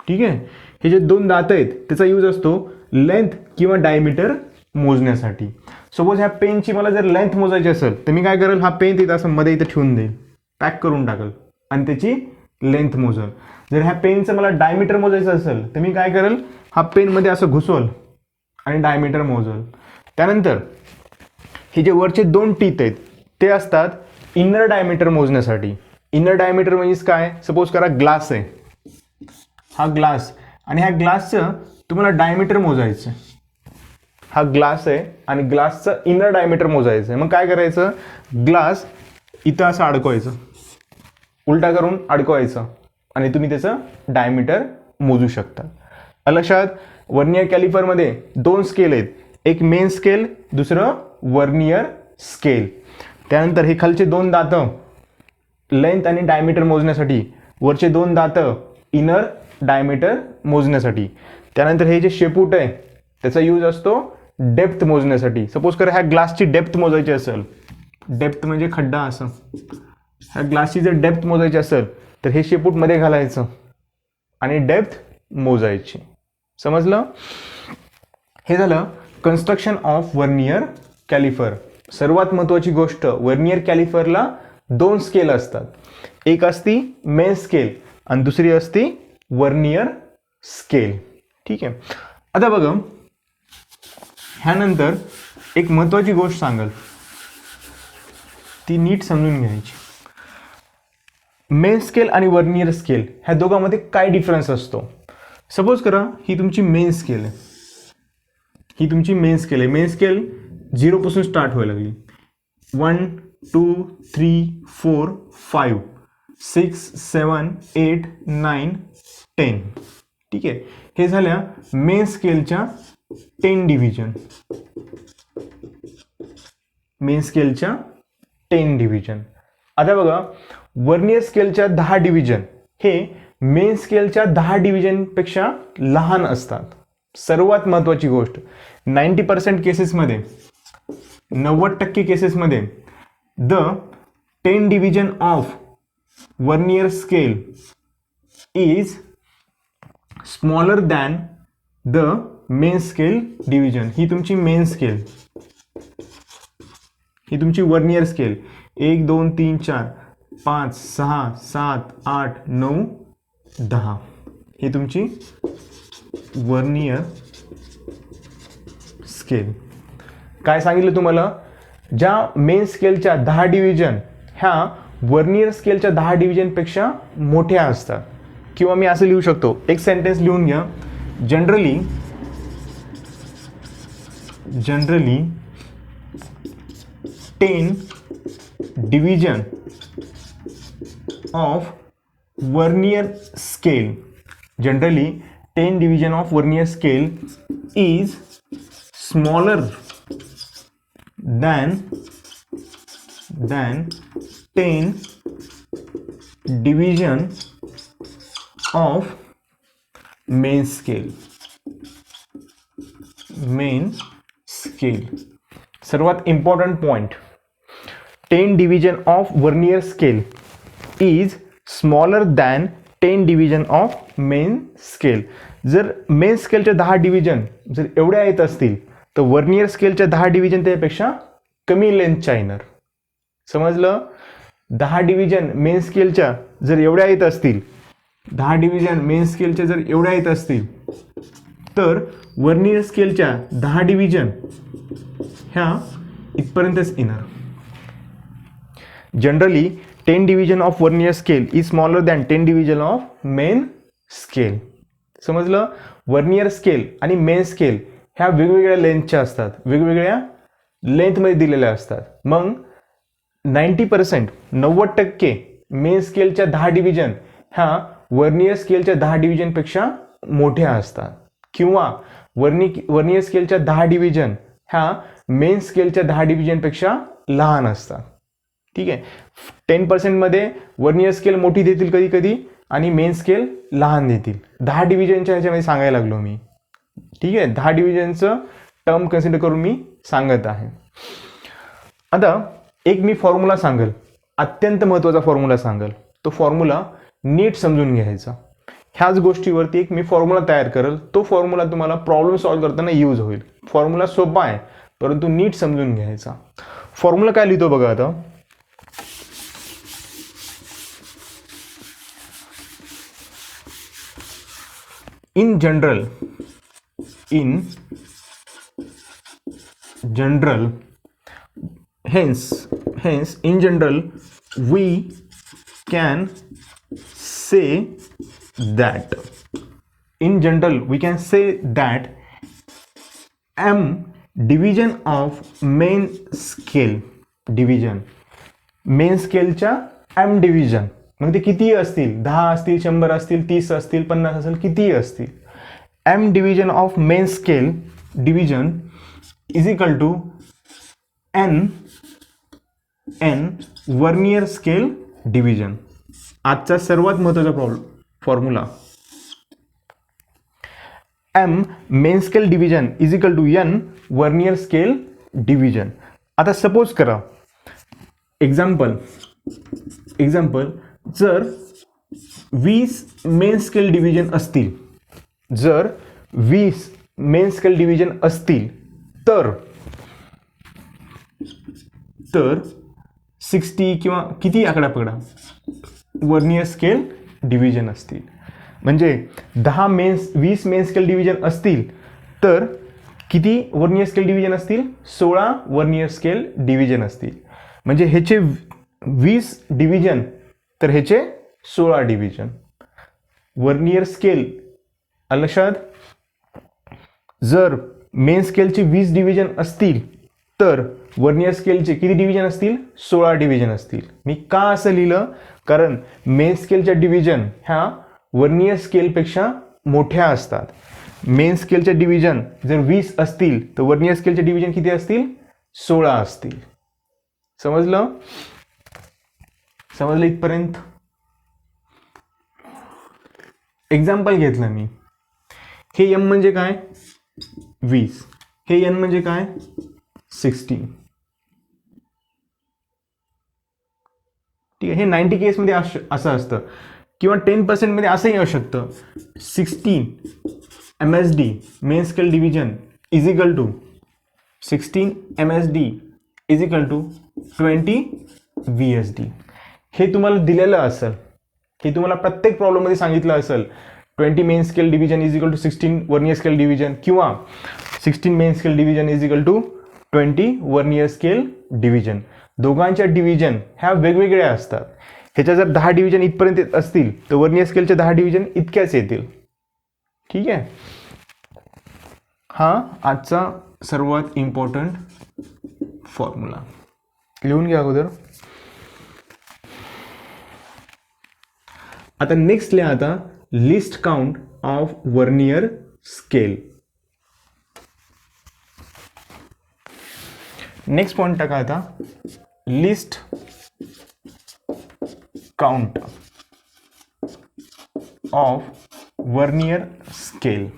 ठीक आहे, हे जे 2 दात आहेत त्याचा यूज असतो लेंथ किंवा डायमीटर मोजण्यासाठी. सपोज ह्या पेनची मला जर लेंथ मोजायची असेल तर मी काय करेल, हा पेन तिथं असं मध्ये इथं ठेवून देईल, पॅक करून टाकल आणि त्याची लेंथ मोजल. जर ह्या पेनचं मला डायमीटर मोजायचं असेल तर मी काय करेल, हा पेनमध्ये असं घुसवल आणि डायमीटर मोजल. त्यानंतर हे जे वरचे 2 टीथ आहेत ते असतात इनर डायमीटर मोजण्यासाठी. इनर डायमीटर म्हणजे काय? सपोज करा ग्लास आहे, हा ग्लास, आणि ह्या ग्लासचं तुम्हाला डायमीटर मोजायचं. हा ग्लास आहे आणि ग्लासचं इनर डायमीटर मोजायचं आहे. मग काय करायचं, ग्लास इथं असं अडकवायचं, उलटा करून अडकवायचं आणि तुम्ही त्याचं डायमीटर मोजू शकता. लक्षात? वर्नियर कॅलिफरमध्ये 2 स्केल आहेत, एक मेन स्केल, दुसरं वर्नियर स्केल. त्यानंतर हे खालचे 2 दात लेंथ आणि डायमीटर मोजण्यासाठी, वरचे 2 दात इनर डायमीटर मोजण्यासाठी. त्यानंतर हे जे शेपूट आहे त्याचा यूज असतो डेप्थ मोजण्यासाठी. सपोज करा ह्या ग्लासची डेप्थ मोजायची असेल, डेप्थ म्हणजे खड्डा असं, ह्या ग्लासची जर डेप्थ मोजायची असेल तर हे शेपूट मध्ये घालायचं आणि डेप्थ मोजायची. समजलं? हे झालं कन्स्ट्रक्शन ऑफ वर्नियर कॅलिफर. सर्वात महत्त्वाची गोष्ट, वर्नियर कॅलिफरला 2 स्केल असतात. एक असती मेन स्केल आणि दुसरी असती वर्नियर स्केल. ठीक आहे. आता बघा, ह्यानंतर एक महत्त्वाची गोष्ट सांगाल, ती नीट समजून घ्यायची. मेन स्केल आणि वर्नियर स्केल ह्या दोघांमध्ये काय डिफरन्स असतो? सपोज करा ही तुमची मेन स्केल आहे, ही तुमची मेन स्केल आहे. मेन स्केल 0 पासून स्टार्ट व्हायला लागली. 1 2 3 4 5 6 7 8 9 10. ठीक आहे, हे झाल्या मेन स्केलच्या 10 डिव्हिजन. मेन स्केलच्या 10 डिव्हिजन. आता बघा, वर्नियर स्केलच्या 10 डिव्हिजन हे मेन स्केलच्या 10 डिव्हिजनपेक्षा लहान असतात. सर्वात महत्त्वाची गोष्ट, 90% केसेसमध्ये, 90% केसेसमध्ये the 10 division of vernier scale is smaller than the main scale division. ही तुमची मेन स्केल, ही तुमची वर्नियर स्केल. 1 2 3 4 5 6 7 8 9 10. ही तुमची वर्नियर स्केल. काय सांगितलं तुम्हाला, ज्या मेन स्केलच्या 10 डिव्हिजन ह्या वर्नियर स्केलच्या 10 डिव्हिजनपेक्षा मोठ्या असतात. किंवा मी असं लिहू शकतो, एक सेंटेन्स लिहून घ्या. Generally 10 division of vernier scale, generally 10 division of vernier scale is smaller than 10 division of main scale. सर्वात important point, 10 division of vernier scale is smaller than 10 division of main scale. जर मेन स्केलच्या 10 डिव्हिजन जर एवढ्या येत असतील तर वर्नियर स्केलच्या 10 डिव्हिजन त्यापेक्षा कमी लेंथच्या येणार. समजलं? 10 डिव्हिजन मेन स्केलच्या जर एवढ्या येत असतील, 10 डिव्हिजन मेन स्केलच्या जर एवढ्या येत असतील तर वर्नियर स्केलच्या 10 डिव्हिजन ह्या इथपर्यंतच येणार. Generally 10 division of vernier scale is smaller than 10 division of main scale. समजलं? वर्नियर स्केल आणि मेन स्केल ह्या वेगवेगळ्या लेंथच्या असतात, वेगवेगळ्या लेंथमध्ये दिलेल्या असतात. मग 90% मेन स्केलच्या 10 डिव्हिजन ह्या वर्नियर स्केलच्या 10 डिव्हिजनपेक्षा मोठ्या असतात. किंवा वर्नियर स्केलच्या 10 डिव्हिजन ह्या मेन स्केलच्या 10 डिव्हिजनपेक्षा लहान असतात. ठीक आहे, 10% मध्ये वर्नियर स्केल मोठी देतील कधी कधी आणि मेन स्केल लहान देतील. 10 डिव्हिजनच्या ह्याच्यामध्ये सांगायला लागलो मी. ठीक आहे, 10 डिव्हिजनचं टर्म कन्सिडर करून मी सांगत आहे. आता एक मी फॉर्म्युला सांगेल, अत्यंत महत्त्वाचा फॉर्म्युला सांगेल. तो फॉर्म्युला नीट समजून घ्यायचा. ह्याच गोष्टीवरती एक मी फॉर्म्युला तयार करेल. तो फॉर्म्युला तुम्हाला प्रॉब्लेम सॉल्व्ह करताना यूज होईल. फॉर्म्युला सोपा आहे परंतु नीट समजून घ्यायचा. फॉर्म्युला काय लिहितो बघा आता. In general, hence in general we can say that m division of main scale division, main स्केलच्या m डिव्हिजन, मग ते किती असतील, 10 असतील, 100 असतील, 30 असतील, 50 असेल, कितीही असतील, m division of main scale division is equal to n vernier scale division. आजचा सर्वात महत्त्वाचा formula, m main scale division is equal to n vernier scale division. आता सपोज करा, एक्झाम्पल, जर 20 मेन स्केल डिव्हिजन असतील, जर 20 मेन स्केल डिव्हिजन असतील तर 60 किंवा किती आकडा पकडा वर्नियर स्केल डिव्हिजन असतील. म्हणजे 20 मेन स्केल डिव्हिजन असतील तर किती वर्नियर स्केल डिव्हिजन असतील, 16 वर्नियर स्केल डिव्हिजन असतील. म्हणजे ह्याचे 20 डिव्हिजन तर ह्याचे 16 डिव्हिजन. वर्नियर स्केल लक्षात, जर मेन स्केलचे 20 डिव्हिजन असतील तर वर्नियर स्केलचे किती डिव्हिजन असतील? 16 डिव्हिजन असतील. मी का असं लिहिलं? कारण मेन स्केलच्या डिव्हिजन ह्या वर्नियर स्केलपेक्षा मोठ्या असतात. मेन स्केलच्या डिव्हिजन जर 20 असतील तर वर्नियर स्केलचे डिव्हिजन किती असतील? 16 असतील. समजलं? समजलं इथपर्यंत? एक्झाम्पल घेतलं मी. हे एम म्हणजे काय? 20. हे एन म्हणजे काय? 16. ठीक आहे. हे 90 केसमध्ये असं असतं किंवा 10% मध्ये असंही असू शकतं. 16 MSD main scale division is equal to 16 MSD is equal to 20 VSD. हे तुम्हाला दिलेलं असेल, हे तुम्हाला प्रत्येक प्रॉब्लेममध्ये सांगितलं असेल. 20 main scale division is equal to 16 vernier scale division किंवा 16 main scale division is equal to 20 vernier scale division. दोघांच्या डिव्हिजन ह्या वेगवेगळ्या असतात. ह्याच्या जर 10 डिव्हिजन इथपर्यंत असतील तर वर्नियर स्केलच्या 10 डिव्हिजन इतक्याच येतील. ठीक आहे. हा आजचा सर्वात इम्पॉर्टंट फॉर्म्युला लिहून घ्या अगोदर. आता नेक्स्ट लिहा आता list count of vernier scale. Next point टाका आता list count of vernier scale.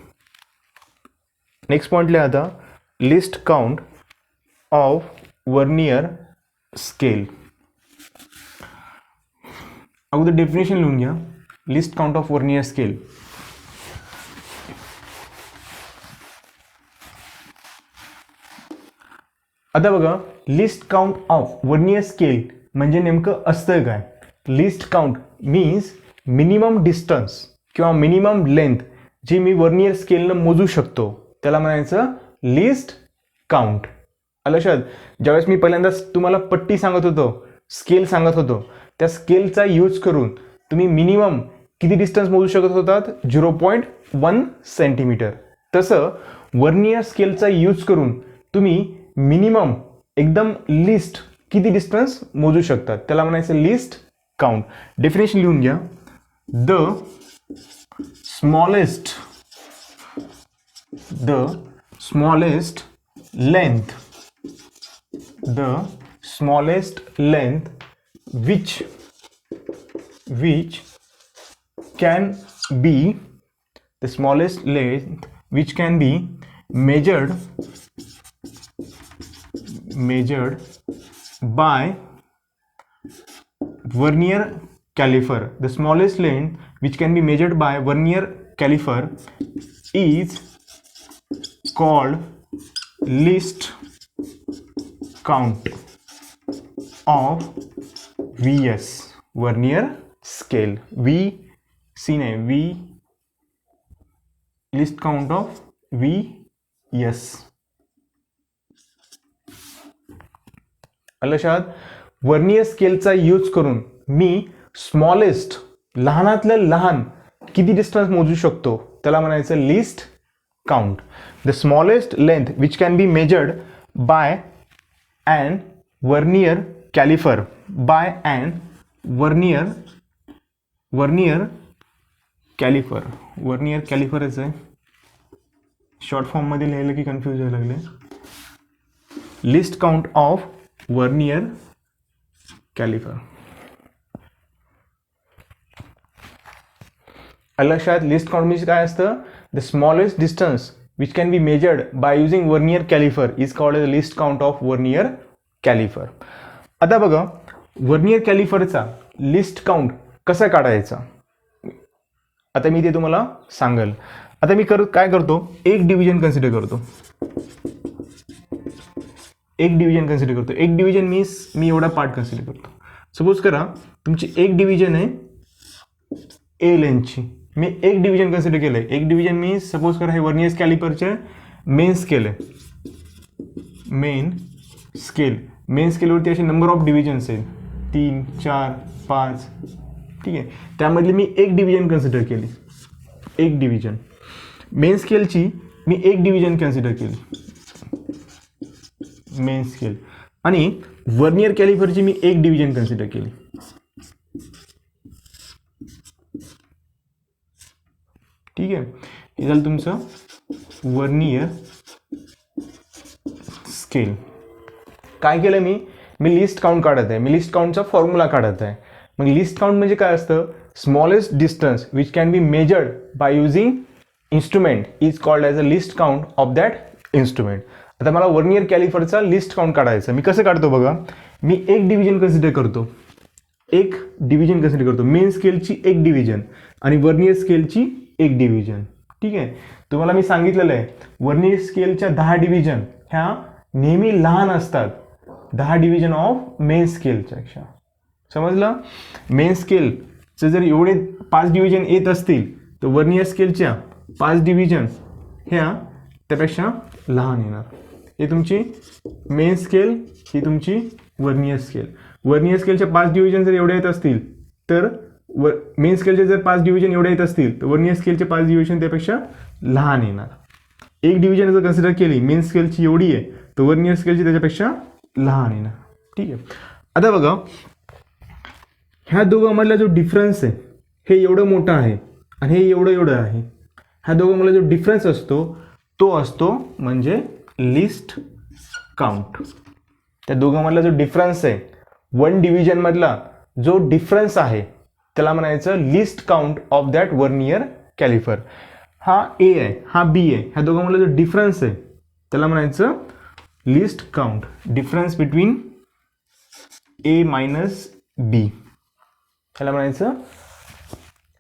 Next point लिहा आता list count of vernier scale. अगोदर डेफिनेशन लिहून घ्या. List count of vernier scale. आता बघा list count of vernier scale म्हणजे नेमकं असतं काय? List count means minimum distance किंवा मिनिमम लेंथ जी मी वर्नियर स्केलनं मोजू शकतो त्याला म्हणायचं लिस्ट काउंट. आलं लक्षात? ज्यावेळेस मी पहिल्यांदा तुम्हाला पट्टी सांगत होतो, स्केल सांगत होतो, त्या स्केलचा यूज करून तुम्ही मिनिमम किती डिस्टन्स मोजू शकत होतात? 0.1 सेंटीमीटर. तसं वर्नियर स्केलचा यूज करून तुम्ही मिनिमम एकदम लिस्ट किती डिस्टन्स मोजू शकतात त्याला म्हणायचं लिस्ट काउंट. डेफिनेशन लिहून घ्या. The smallest length which can be the smallest length which can be measured by vernier caliper. The smallest length which can be measured by vernier caliper is called least count of VS vernier scale. VC नाही, V least count of VS. लक्षात? वर्नियर स्केलचा यूज करून मी स्मॉलेस्ट लहानातलं लहान किती डिस्टन्स मोजू शकतो त्याला म्हणायचं least count. The smallest length which can be measured by and vernier caliper vernier कॅलिफरच आहे. शॉर्ट फॉर्म मध्ये लिहिलं की कन्फ्यूज व्हायला लागले. Least count of vernier caliper. लक्षात? लिस्ट काउंट म्हणजे काय असतं? The smallest distance which can be measured by using vernier caliper is called the least count of vernier caliper. आता बघा वर्नियर कॅलिफरचा लिस्ट काउंट कसा काढायचा आता मी ते तुम्हाला सांगेल. आता मी काय करतो? एक डिव्हिजन कन्सिडर करतो. एक डिव्हिजन मीन्स मी एवढा पार्ट कन्सिडर करतो. सपोज करा तुमची एक डिव्हिजन आहे ए लेंथची. मी एक डिव्हिजन कन्सिडर केलं आहे. एक डिव्हिजन मीन्स सपोज करा हे वर्नियर कॅलिपरचे मेन स्केल आहे. मेन स्केलवरती असे नंबर ऑफ डिव्हिजन्स आहेत 3, 4, 5. ठीक आहे. त्यामधली मी एक डिव्हिजन कन्सिडर केली. एक डिव्हिजन मेन स्केलची मी एक डिव्हिजन कन्सिडर केली मेन स्केल, आणि वर्नियर कॅलिफरची मी एक डिव्हिजन कन्सिडर केली. ठीक आहे, हे झालं तुमचं वर्नियर स्केल. काय केलं मी लिस्ट काउंट काढत आहे, मी लिस्ट काउंटचा फॉर्म्युला काढत आहे. मग लिस्ट काउंट म्हणजे काय असतं? Smallest distance which can be measured by using instrument is called as a least count of that instrument. आता मला वर्नियर कॅलिफरचा लिस्ट काउंट काढायचं. मी कसं काढतो बघा, मी एक डिव्हिजन कन्सिडर करतो, मेन स्केलची एक डिव्हिजन आणि वर्नियर स्केलची एक डिव्हिजन. ठीक आहे, तुम्हाला मी सांगितलेलं आहे वर्नियर स्केलच्या 10 डिव्हिजन ह्या नेहमी लहान असतात 10 डिव्हिजन ऑफ मेन स्केलच्या. समजलं? मेन स्केलचं जर एवढे 5 डिव्हिजन येत असतील तर वर्नियर स्केलच्या 5 डिव्हिजन ह्या त्यापेक्षा लहान येणार. हे तुमची मेन स्केल, ही तुमची वर्नियर स्केल. वर्नियर स्केलच्या 5 डिव्हिजन जर एवढे येत असतील तर मेन स्केलचे जर 5 डिव्हिजन एवढे येत असतील तर वर्नियर स्केलचे 5 डिव्हिजन त्यापेक्षा लहान येणार. एक डिव्हिजन जर कन्सिडर केली मेन स्केलची एवढी आहे तर वर्नियर स्केलची त्याच्यापेक्षा लहान येणार. ठीक आहे, आता बघा ह्या दोघांमधला जो डिफरन्स आहे हे एवढं मोठं आहे आणि हे एवढं आहे. ह्या दोघांमधला जो डिफरन्स असतो तो असतो म्हणजे लिस्ट काउंट. त्या दोघांमधला जो डिफरन्स आहे, 1 डिव्हिजनमधला जो डिफरन्स आहे त्याला म्हणायचं least count of that vernier caliper. हा ए आहे, हा बी आहे, ह्या दोघांमधला जो डिफरन्स आहे त्याला म्हणायचं लिस्ट काउंट. डिफरन्स बिटवीन ए मायनस बी ह्याला म्हणायचं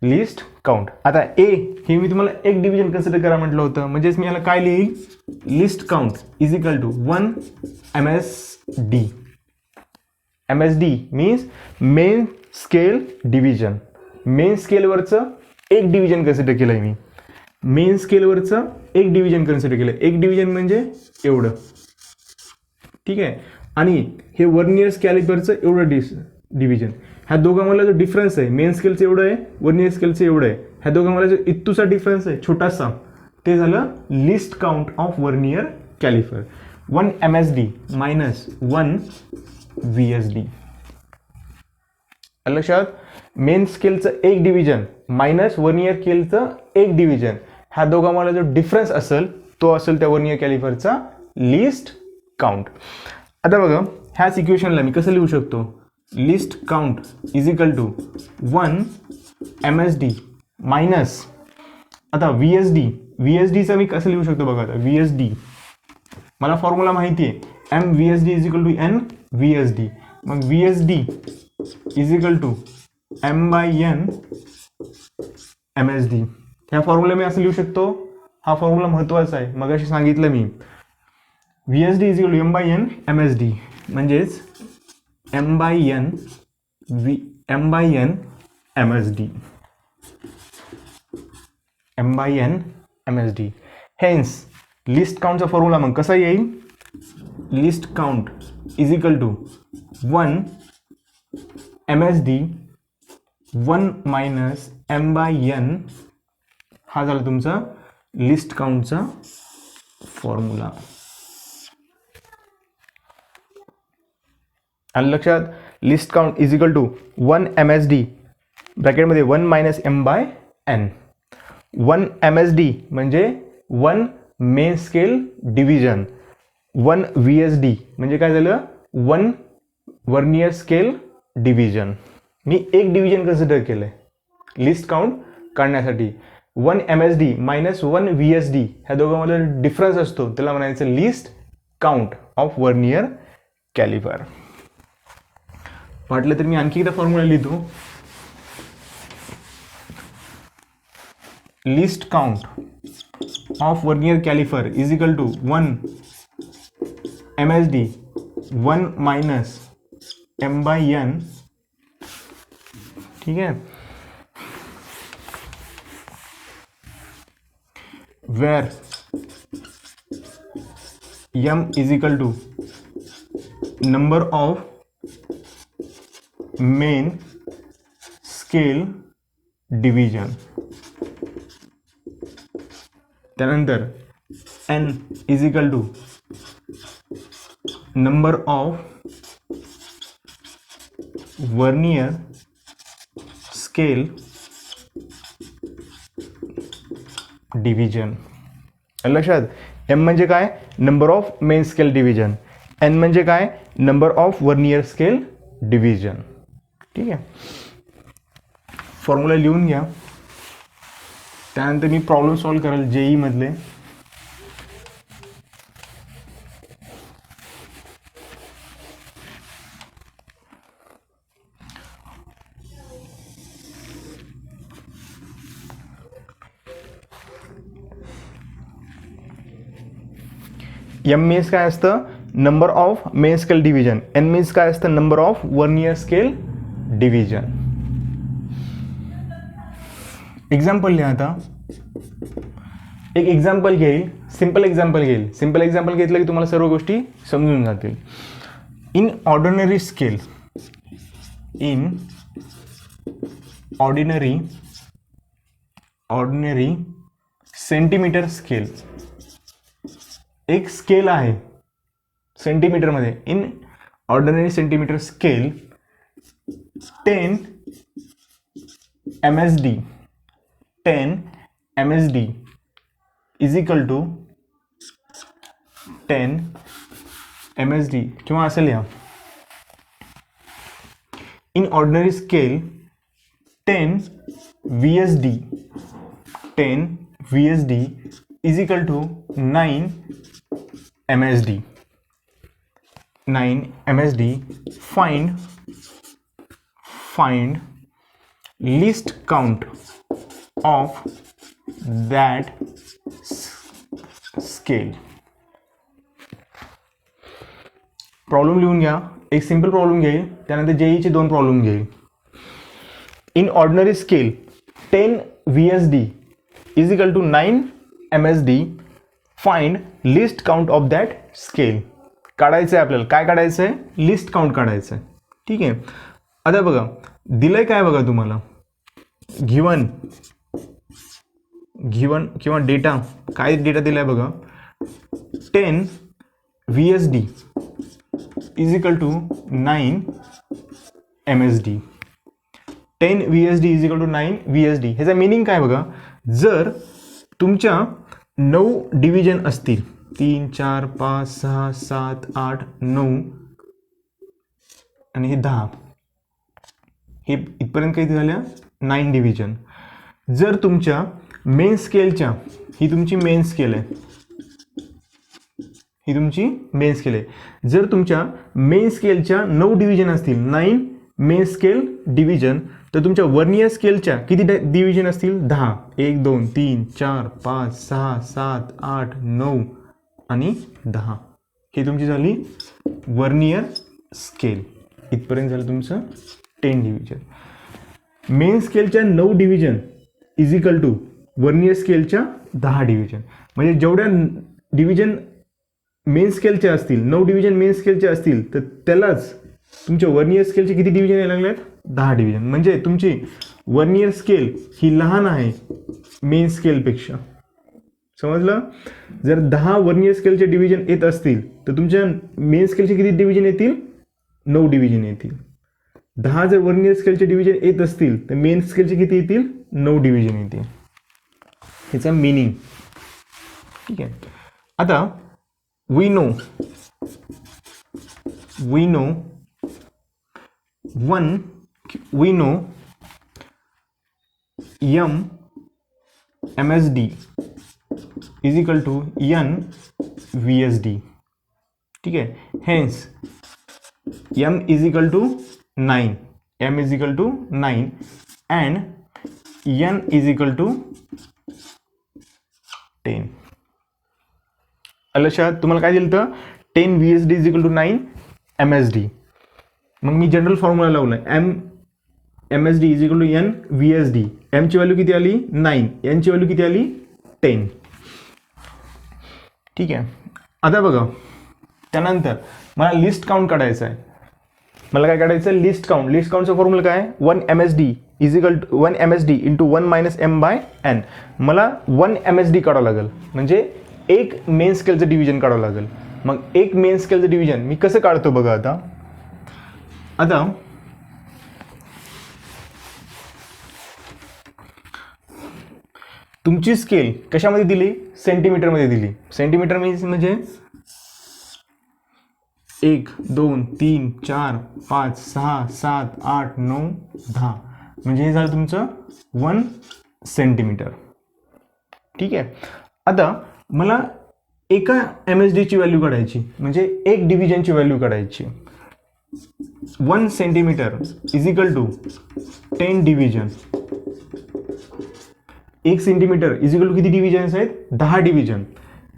लिस्ट काउंट. आता ए हे मी तुम्हाला एक डिव्हिजन कन्सिडर करा म्हटलं होतं, म्हणजेच मी याला काय लिहील, least count is equal to 1 MSD. MSD means main scale division. Main स्केलवरचं एक डिव्हिजन कन्सिडर केलं आहे मी, मेन स्केलवरचं एक डिव्हिजन कन्सिडर केलं. एक डिव्हिजन म्हणजे एवढं. ठीक आहे, आणि हे वर्नियर कॅलिफरचं एवढं डिव्हिजन. ह्या दोघांमधला जो डिफरन्स आहे, मेन स्केलचं एवढं आहे, वर्नियर स्केलचं एवढं आहे, ह्या दोघांमधला जो इतूचा डिफरन्स आहे छोटासा, ते झालं least count of vernier caliper. 1 MSD minus 1 VSD. लक्षात, मेन स्केलचं एक डिव्हिजन मायनस वर्नियर स्केलचं एक डिव्हिजन, ह्या दोघांमधला जो डिफरन्स असेल तो असेल त्या वर्नियर कॅलिफरचा लिस्ट काउंट. आता बघा ह्याच इक्वेशनला मी कसं लिहू शकतो, least count is equal to 1 MSD minus, आता VSDचं मी कसं लिहू शकतो बघा. आता VSD मला फॉर्म्युला माहिती आहे, MVSD is equal to NVSD. मग VSD is equal to M/N MSD. ह्या फॉर्म्युला मी असं लिहू शकतो. हा फॉर्म्युला महत्त्वाचा आहे, मगाशी सांगितलं मी. VSD is equal to M/N MSD म्हणजेच M/N MSD. M/N MSD. Hence least काउंटचा फॉर्म्युला मग कसा येईल, least count is equal to 1 MSD 1 minus M/N. हा झाला तुमचा लिस्ट काउंटचा फॉर्म्युला. आणि लक्षात, least count is equal to 1 MSD ब्रॅकेटमध्ये 1 मायनस M/N. 1 MSD म्हणजे 1 मेन स्केल डिव्हिजन. 1 VSD म्हणजे काय झालं, 1 वर्नियर स्केल डिव्हिजन. मी एक डिव्हिजन कन्सिडर केलं आहे लिस्ट काउंट काढण्यासाठी. 1 MSD मायनस 1 VSD ह्या दोघांमध्ये डिफरन्स असतो त्याला म्हणायचं least count of vernier caliper. वाटलं तर मी आणखी एकदा फॉर्म्युला लिहितो. Least count of vernier caliper is equal to 1 MSD 1 minus M/N. ठीक है, where M is equal to number of main scale division. त्यानंतर n is equal to number of vernier scale division. लक्षात, m म्हणजे काय, number of main scale division, n म्हणजे काय, number of vernier scale division. ठीक आहे, फॉर्म्युला लिहून घ्या. त्यानंतर मी प्रॉब्लेम सॉल्व करेल जेई मधले. एम मीन्स काय असतं, number of main scale division. N means काय असतं, number of vernier scale division. Example लिहा. आता एक एक्झाम्पल घेईल, सिंपल एक्झाम्पल घेईल. सिंपल एक्झाम्पल घेतलं की तुम्हाला सर्व गोष्टी समजून जातील. In ordinary scale, in ordinary centimetre scale, एक स्केल आहे सेंटीमीटरमध्ये. In ordinary centimetre scale 10 MSD, 10 MSD is equal to 10 MSD किंवा असं लिहा, in ordinary scale 10 VSD, 10 VSD is equal to 9 MSD, 9 MSD. Find least count of that scale. Problem लिहून घ्या. एक सिंपल प्रॉब्लेम घेईल, त्यानंतर जेईचे दोन प्रॉब्लेम घेईल. In ordinary scale 10 VSD is equal to 9 MSD. Find least count of that scale. काढायचं आहे आपल्याला. काय काढायचं आहे, लिस्ट काउंट काढायचं आहे. ठीक आहे, आता बघा दिलंय काय, बघा तुम्हाला गिवन किंवा डेटा, काय डेटा दिलाय बघा, 10 VSD is equal to 9 MSD. 10 VSD is equal to 9 VSD. ह्याचा मिनिंग काय बघा, जर तुमच्या 9 डिव्हिजन असतील, 3 4 5 6 7 8 9 आणि हे 10, हे इथपर्यंत काही झाल्या 9 डिव्हिजन. जर तुमच्या मेन स्केलच्या, ही तुमची मेन स्केल आहे, ही तुमची मेन स्केल आहे. जर तुमच्या मेन स्केलच्या 9 डिव्हिजन असतील, 9 मेन स्केल डिव्हिजन, तर तुमच्या वर्नियर स्केलच्या किती डिव्हिजन असतील, 10. 1 2 3 4 5 6 7 8 9 आणि 10. ही तुमची झाली वर्नियर स्केल. इथपर्यंत झालं तुमचं 10 डिव्हिजन. मेन स्केलच्या 9 division is equal to vernier स्केलच्या 10 डिव्हिजन. म्हणजे जेवढ्या डिव्हिजन मेन स्केलचे असतील, 9 डिव्हिजन मेन स्केलचे असतील, तर त्यालाच तुमच्या वर्नियर स्केलचे किती डिव्हिजन यायला लागलेत, 10 डिव्हिजन. म्हणजे तुमची वर्नियर स्केल ही लहान आहे मेन स्केलपेक्षा. समजलं. जर 10 वर्नियर स्केलचे डिव्हिजन येत असतील, तर तुमच्या मेन स्केलचे किती डिव्हिजन येतील, 9 डिव्हिजन येतील. 10 जर वर्नियर स्केलचे डिव्हिजन येत असतील, तर मेन स्केलचे किती येतील, 9 डिव्हिजन येतील. ह्याचा मिनिंग. ठीक आहे, आता we know m MSD is equal to n VSD. ठीक है, hence m is equal to 9, m is equal to 9 and n is equal to 10. लक्षात, तुम्हाला काय दिलं तर 10 VSD is equal to 9 MSD. मग मी जनरल फॉर्म्युला लावला, m MSD is equal to n VSD. m ची व्हॅल्यू किती आली, 9. n ची व्हॅल्यू किती आली, 10. ठीक आहे, आता बघा त्यानंतर मला लिस्ट काउंट काढायचं आहे. मला काय काढायचं, लिस्ट काउंट. लिस्ट काउंटचा फॉर्म्युला काय, 1 MSD is equal to 1 MSD into 1 minus m by n. मला 1 MSD काढावं लागेल. म्हणजे एक मेन स्केलचं डिव्हिजन काढावं लागेल. मग एक मेन स्केलचं डिव्हिजन मी कसं काढतो बघा. आता तुमची स्केल कशामध्ये दिली, सेंटीमीटरमध्ये दिली. सेंटीमीटर म्हणजे 1 2 3 4 5 6 7 8 9 10 म्हणजे हे झालं तुमचं 1 सेंटीमीटर. ठीक आहे. आता मला एका MSD ची व्हॅल्यू काढायची, म्हणजे एक डिव्हिजनची व्हॅल्यू काढायची. 1 centimetre is equal to 10 division. 1 centimetre is equal to किती डिव्हिजन्स आहेत, 10 division.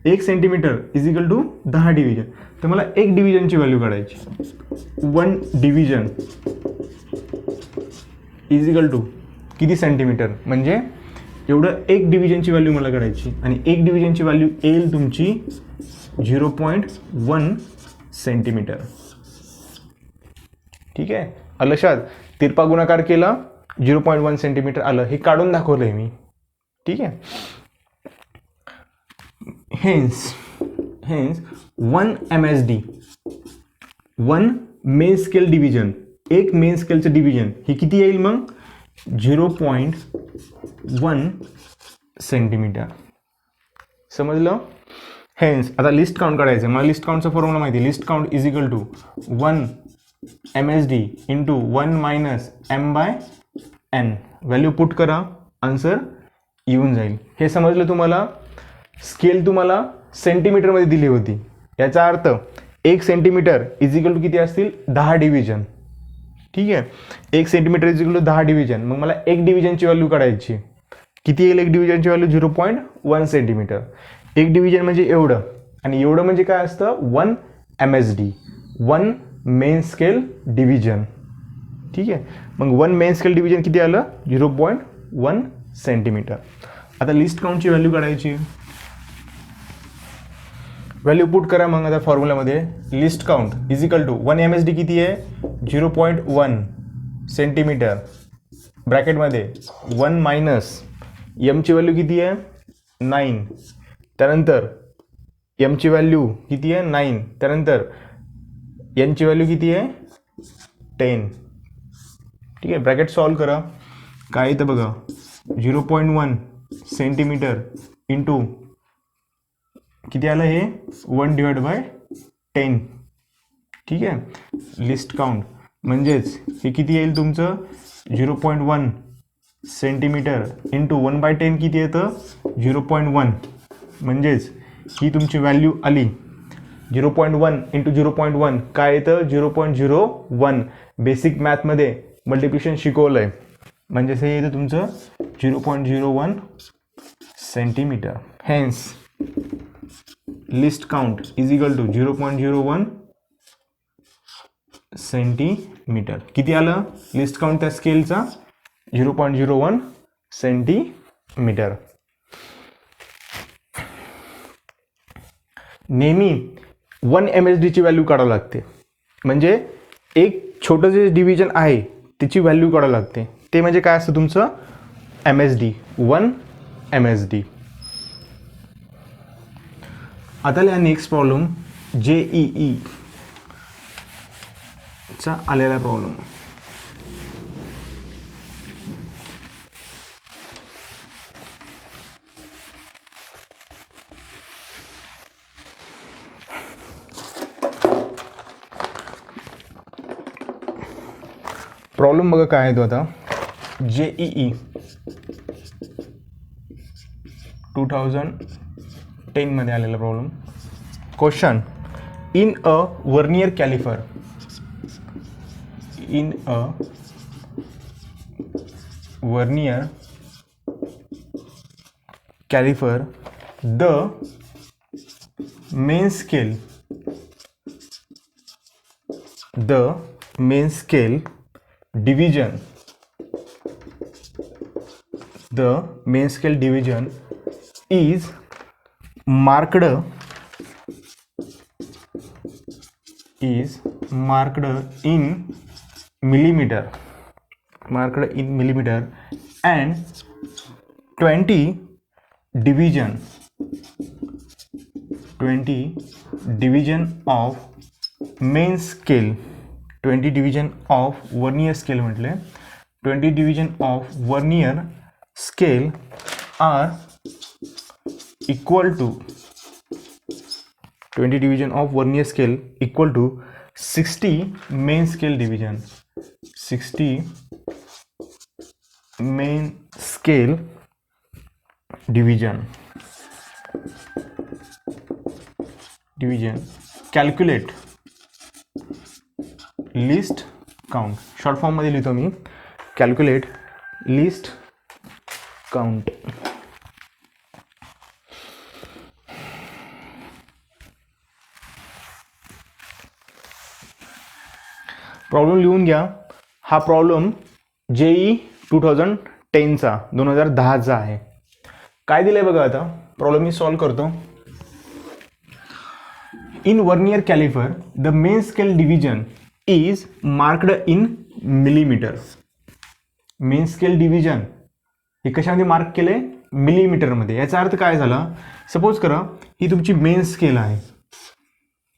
1 centimetre is equal to 10 division. तर मला एक डिव्हिजनची व्हॅल्यू काढायची. 1 डिव्हिजन इज इक्वल टू किती सेंटीमीटर, म्हणजे एवढं एक डिव्हिजनची व्हॅल्यू मला काढायची. आणि एक डिव्हिजनची व्हॅल्यू येईल तुमची 0.1 सेंटीमीटर. ठीक आहे. लक्षात, तिरपा गुणाकार केला 0.1 सेंटीमीटर आलं. हे काढून दाखवलंय मी. ठीक आहे. Hence 1 MSD, 1 main scale division, एक मेन स्केलचं डिव्हिजन हे किती येईल मग 0.1 सेंटीमीटर. समजलं. हेन्स आता लिस्ट काउंट काढायचं. मला लिस्ट काउंटचा फॉर्म्युला माहिती आहे. Least count is equal to 1 MSD into 1 minus m/n. Value put करा, आन्सर येऊन जाईल. हे समजलं तुम्हाला. स्केल तुम्हाला सेंटीमीटरमध्ये दिली होती. याचा अर्थ 1 सेंटीमीटर इज इक्वल टू किती असतील, 10 डिव्हिजन. ठीक आहे. 1 centimetre is equal to 10 division. मग मला एक डिव्हिजनची व्हॅल्यू काढायची. किती येईल एक डिव्हिजनची व्हॅल्यू, 0.1 सेंटीमीटर. एक डिव्हिजन म्हणजे एवढं, आणि एवढं म्हणजे काय असतं 1 MSD, 1 मेन स्केल डिव्हिजन. ठीक आहे. मग 1 मेन स्केल डिव्हिजन किती आलं, 0.1 सेंटीमीटर. आता लिस्ट काउंटची व्हॅल्यू काढायची. व्हॅल्यू पुट करा मग आता फॉर्म्युलामध्ये. Least count is equal to 1 MSD किती आहे, 0.1 सेंटीमीटर. ब्रॅकेटमध्ये 1 मायनस एमची व्हॅल्यू किती आहे, 9. त्यानंतर एमची व्हॅल्यू किती आहे, 9. त्यानंतर एनची व्हॅल्यू किती आहे, 10. ठीक आहे. ब्रॅकेट सॉल्व करा. काय येतं बघा, 0.1 सेंटीमीटर इंटू किती आलं हे, 1/10. ठीक आहे. लिस्ट काउंट म्हणजेच हे किती येईल तुमचं, 0.1 सेंटीमीटर इंटू 1/10 किती येतं, 0.1. म्हणजेच ही तुमची व्हॅल्यू आली. 0.1 इंटू 0.1 काय येतं, 0.01. बेसिक मॅथमध्ये मल्टिप्लिकेशन शिकवलं आहे. म्हणजेच हे येतं तुमचं 0.01 centimetre. Hence least count is equal to 0.01 centimetre. किती आलं लिस्ट काउंट त्या स्केलचा, 0.01 सेंटीमीटर. नेहमी 1 MSD ची व्हॅल्यू काढावी लागते. म्हणजे एक छोटं जे डिव्हिजन आहे त्याची व्हॅल्यू काढावी लागते. ते म्हणजे काय असतं तुमचं MSD, 1 MSD. आता या नेक्स्ट प्रॉब्लेम JEE चा आलेला प्रॉब्लेम. प्रॉब्लेम बघा काय आहे तो आता. JEE 2010 मध्ये आलेला problem. Question, in a vernier caliper, in a vernier caliper the main scale division, the main scale division is marked in millimeter, and 20 division 20 division of main scale, 20 division of vernier scale म्हटले, 20 division of vernier scale are equal to 20 division of vernier scale equal to 60 main scale division, 60 main scale division. Calculate least count, short form मध्ये लिहितो मी, कॅल्क्युलेट लिस्ट काउंट. प्रॉब्लेम लिहून घ्या. हा प्रॉब्लेम JEE 2010चा 2010चा आहे. काय दिलंय बघा, आता प्रॉब्लेम मी सॉल्व करतो. In vernier caliper the main scale division is marked in millimetre. Main scale division हे कशामध्ये मार्क केलंय? मिलीमीटरमध्ये. याचा अर्थ काय झाला? सपोज करा ही तुमची मेन स्केल आहे,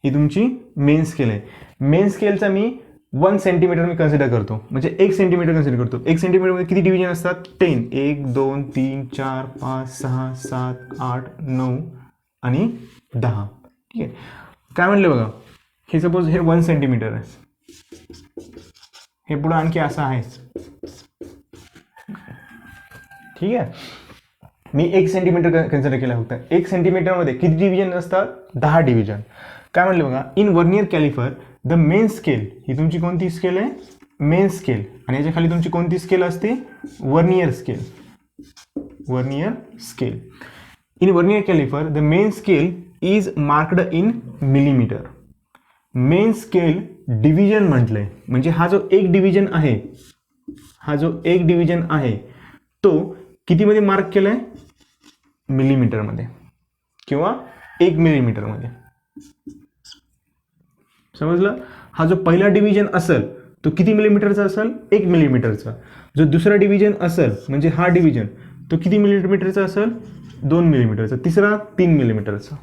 ही तुमची मेन स्केल आहे. मेन स्केलचा मी 1 सेंटीमीटर मी कन्सिडर करतो, म्हणजे 1 सेंटीमीटर कन्सिडर करतो. 1 सेंटीमीटरमध्ये किती डिव्हिजन असतात? 10. 1 2 3 4 5 6 7 8 9 आणि 10. ठीक आहे. काय म्हणले बघा, हे सपोज हे 1 सेंटीमीटर आहे, हे पुढं आणखी असं आहेच. ठीक आहे. मी 1 सेंटीमीटर कन्सिडर केला फक्त. 1 सेंटीमीटरमध्ये किती डिव्हिजन असतात? 10 डिव्हिजन. काय म्हणले बघा, in vernier caliper the main scale, ही तुमची कोणती स्केल आहे? Main scale. आणि याच्या खाली तुमची कोणती स्केल असते? Vernier scale. Vernier scale. In vernier caliper the main scale is marked in millimetre. Main scale division म्हटलंय, म्हणजे हा जो एक डिव्हिजन आहे, हा जो एक डिव्हिजन आहे तो कितीमध्ये मार्क केलाय? मिलीमीटरमध्ये किंवा 1 मिलीमीटरमध्ये. समजलं? हा जो पहिला डिव्हिजन असेल तो किती मिलीमीटरचा असेल? 1 मिलीमीटरचा. जो दुसरा डिव्हिजन असेल म्हणजे हा डिव्हिजन, तो किती मिलीमीटरचा असेल? 2 मिलीमीटरचा. तिसरा 3 मिलीमीटरचा.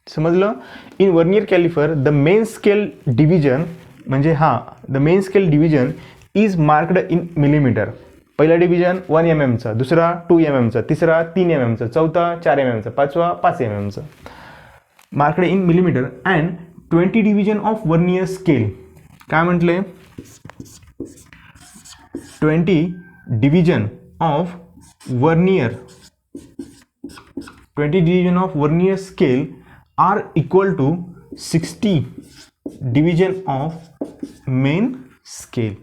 समजलं? In vernier caliper the main scale division, म्हणजे हा the main scale division is marked in millimetre. पहिला डिव्हिजन 1 mm चा, दुसरा 2 mm चा, तिसरा 3 mm चा, चौथा 4 mm चा, पाचवा 5 mm चा. Marked in millimetre. And 20 division of vernier scale. काय म्हटले? 20 division of vernier, 20 division of vernier scale are equal to 60 division of main scale.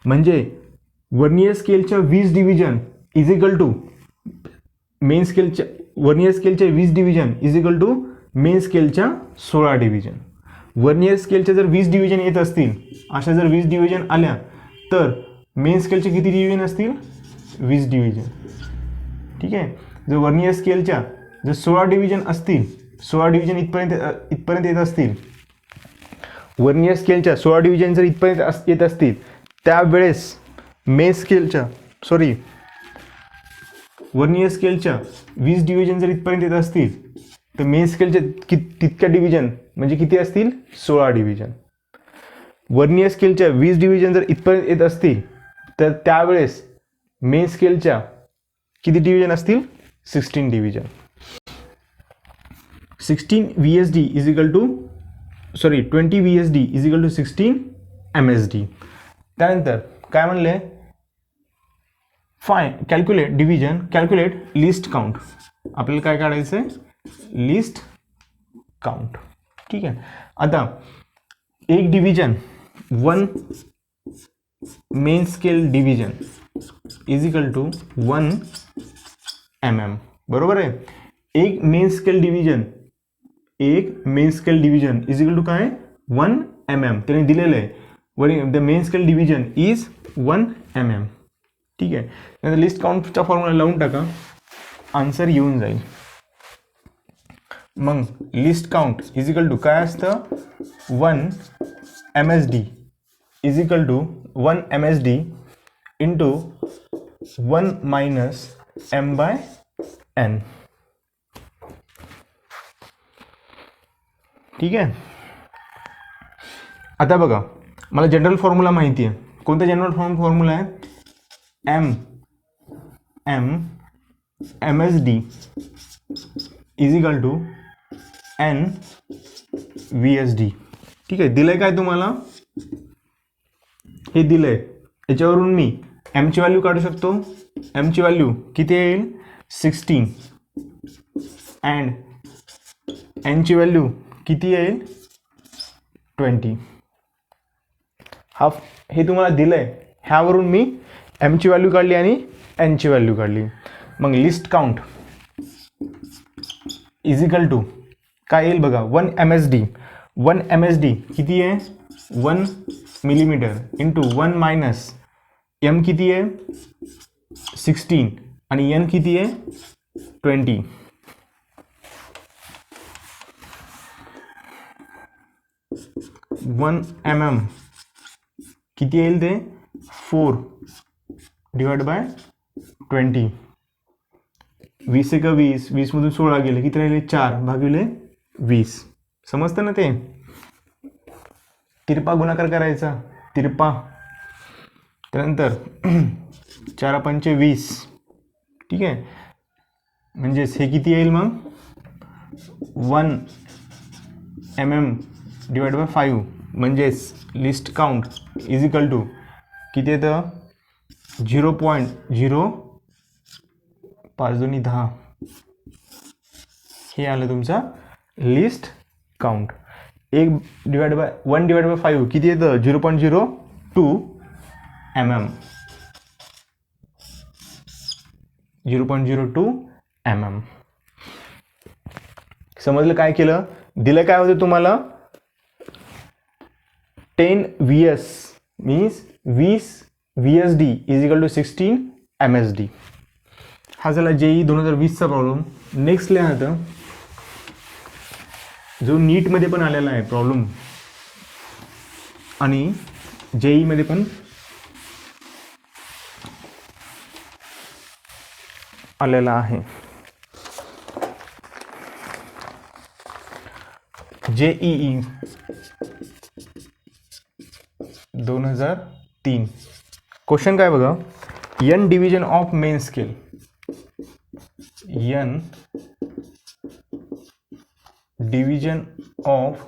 म्हणजे वर्नियर स्केलच्या 20 division is equal to main स्केलच्या, वर्नियर स्केलच्या 20 division is equal to main स्केलच्या 16 डिव्हिजन. वर्नियर स्केलच्या जर 20 डिव्हिजन येत असतील, अशा जर 20 डिव्हिजन आल्या, तर मेन स्केलचे किती डिव्हिजन असतील? 20 डिव्हिजन. ठीक आहे. जर वर्नियर स्केलच्या जर 16 डिव्हिजन असतील, 16 डिव्हिजन इथपर्यंत येत असतील, वर्नियर स्केलच्या 16 डिव्हिजन जर इथपर्यंत येत असतील, त्यावेळेस मेन स्केलच्या वर्नियर स्केलच्या 20 डिव्हिजन जर इथपर्यंत येत असतील, तर मेन स्केलच्या तितक्या डिव्हिजन म्हणजे किती असतील? 16 डिव्हिजन. वर्नियर स्केलच्या 20 डिव्हिजन जर इथपर्यंत येत असतील, तर त्यावेळेस मेन स्केलच्या किती डिव्हिजन असतील? 16 division. 16 VSD is equal to 20 VSD is equal to 16 MSD. त्यानंतर काय म्हणले? Calculate division, calculate least count. आपल्याला काय काढायचं आहे? Least count. ठीक आहे. आता एक division, 1 main scale division is equal to 1 mm. बरोबर आहे. एक main scale division is equal to काय? 1 mm. त्याने दिलेलं आहे. The main scale division is 1 mm. ठीक आहे. नंतर लिस्ट काउंटचा फॉर्म्युला लावून टाका, आन्सर येऊन जाईल. मग least count is equal to काय असतं? 1 MSD is equal to 1 MSD into 1 minus M/N. ठीक आहे. आता बघा, मला जनरल फॉर्म्युला माहिती आहे. कोणता जनरल फॉर्म्युला आहे? MSD is equal to NVSD. ठीक आहे. दिलंय काय तुम्हाला? हे दिलंय. याच्यावरून मी एमची व्हॅल्यू काढू शकतो. एमची व्हॅल्यू किती येईल? 16. अँड एनची व्हॅल्यू किती येईल? 20. हे तुम्हाला दिलंय. ह्यावरून मी एमची व्हॅल्यू काढली आणि एनची व्हॅल्यू काढली. मग least count is equal to काय येईल बघा? 1 MSD. 1 MSD किती आहे? 1 मिलीमीटर इंटू 1 मायनस एम किती आहे? 16 आणि एन किती आहे? 20. वन mm किती येईल ते? 4 डिवाइड बाय 20. 20 एका 20, 20मधून 16 गेले, किती राहिले? 4 भागिले 20. समजतं ना ते? तिरपा गुणाकार करायचा, तिरपा. त्यानंतर 4 पंचे 20. ठीक आहे. म्हणजेच हे किती येईल मग? 1 mm डिवाइड बाय 5. म्हणजेच least count is equal to किती येतं? 0.0 5 2 10. हे आलं तुमचा लिस्ट काउंट. 1 डिवाइड बाय 5 किती येतं? 0.02 mm. 0.02 mm. समजलं काय केलं? दिलं काय होतं तुम्हाला? 10 VS means 20 VSD is equal to 16 MSD. हा झाला JEE 2020चा प्रॉब्लेम. नेक्स्ट लिहा आता जो नीटमध्ये पण आलेला आहे प्रॉब्लेम आणि JEE मध्ये पण आलेला आहे. JEE 2003. क्वेश्चन काय बघा? n division of main scale. n division of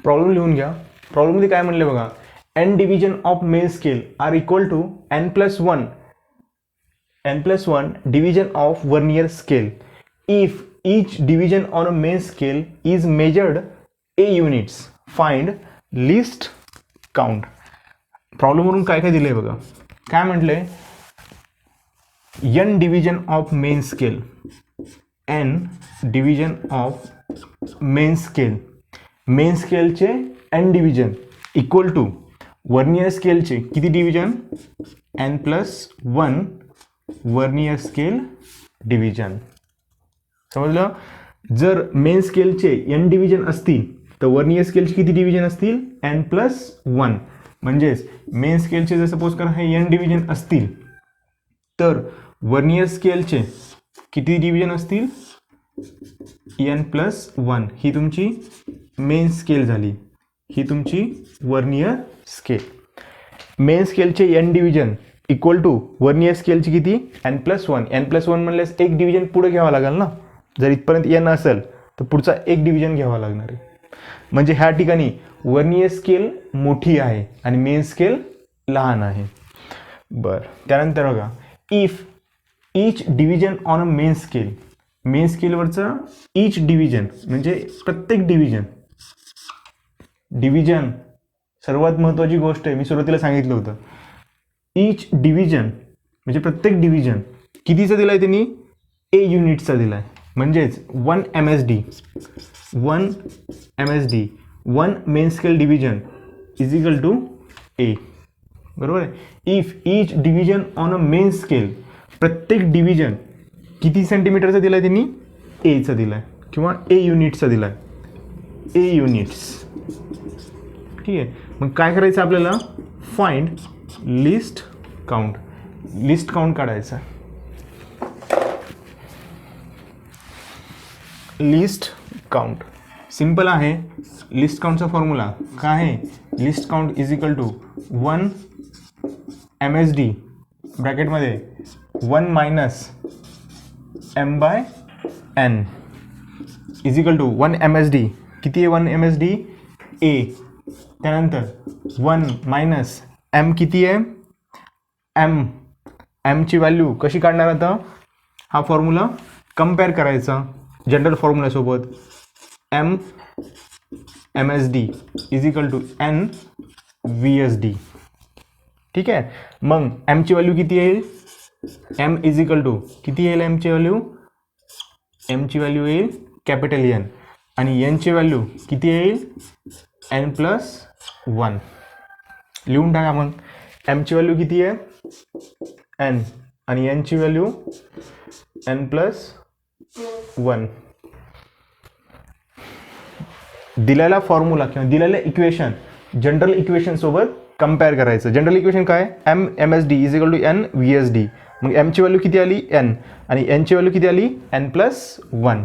problem लिहून घ्या. प्रॉब्लेममध्ये काय म्हणले बघा? n division of main scale are equal to n plus 1 division of vernier scale if each division on a main scale is measured a units. Find least count. Problem वरून काय काय दिलंय बघा? काय म्हटलंय? n division of main scale, n division of main scale, main स्केलचे n division equal to vernier स्केलचे किती division? n plus 1 vernier scale division. समजलं? जर मेन स्केलचे n डिव्हिजन असतील तर वर्नियर स्केलचे किती डिव्हिजन असतील? n plus 1. म्हणजेच मेन स्केलचे जर सपोज करा हे n डिव्हिजन असतील तर वर्नियर स्केलचे किती डिव्हिजन असतील? n plus 1. ही तुमची मेन स्केल झाली, ही तुमची वर्नियर स्केल. मेन स्केलचे n division equal to vernier स्केलची किती? n plus 1. n प्लस 1 म्हणल्यास एक डिव्हिजन पुढे घ्यावा लागेल ना. जर इथपर्यंत n असेल तर पुढचा एक डिव्हिजन घ्यावा लागणार आहे. म्हणजे ह्या ठिकाणी वर्नियर स्केल मोठी आहे आणि मेन स्केल लहान आहे. बरं, त्यानंतर बघा if each division on a main scale. Main स्केलवरचं ईच डिव्हिजन म्हणजे प्रत्येक डिव्हिजन सर्वात महत्त्वाची गोष्ट आहे. मी सुरुवातीला सांगितलं होतं ईच डिव्हिजन म्हणजे प्रत्येक डिव्हिजन कितीचा दिला आहे त्यांनी? A युनिटचा दिला आहे. म्हणजेच 1 MSD 1 main scale division is equal to A. बरोबर आहे. If each division on a main scale, प्रत्येक डिव्हिजन किती सेंटीमीटरचा दिला आहे त्यांनी? Aचा दिला आहे किंवा A युनिटचा दिला आहे. A units. ठीक आहे. मग काय करायचं आपल्याला? Find least count. Least count काढायचा. लिस्ट काउंट सिंपल आहे. लिस्ट काउंटचा फॉर्म्युला काय आहे? Least count is equal to 1 MSD ब्रॅकेटमध्ये 1 minus M/N is equal to 1 MSD. किती आहे 1 MSD? A. त्यानंतर 1 मायनस M किती आहे? M ची व्हॅल्यू कशी काढणार? आता हा फॉर्म्युला कंपेअर करायचा जनरल फॉर्म्युलासोबत. MSD is equal to N VSD. ठीक आहे. मग M ची व्हॅल्यू किती येईल? M इज इक्वल टू किती येईल? M ची व्हॅल्यू येईल कॅपिटल N आणि N ची व्हॅल्यू किती येईल? N+1. लिहून टाका. मग M ची व्हॅल्यू किती आहे? N आणि N ची व्हॅल्यू N+1. दिलेला फॉर्म्युला किंवा दिलेलं इक्वेशन जनरल इक्वेशन सोबत कंपेअर करायचं. जनरल इक्वेशन काय? MSD is equal to N VSD. मग M ची व्हॅल्यू किती आली? N आणि N ची व्हॅल्यू किती आली? N+1.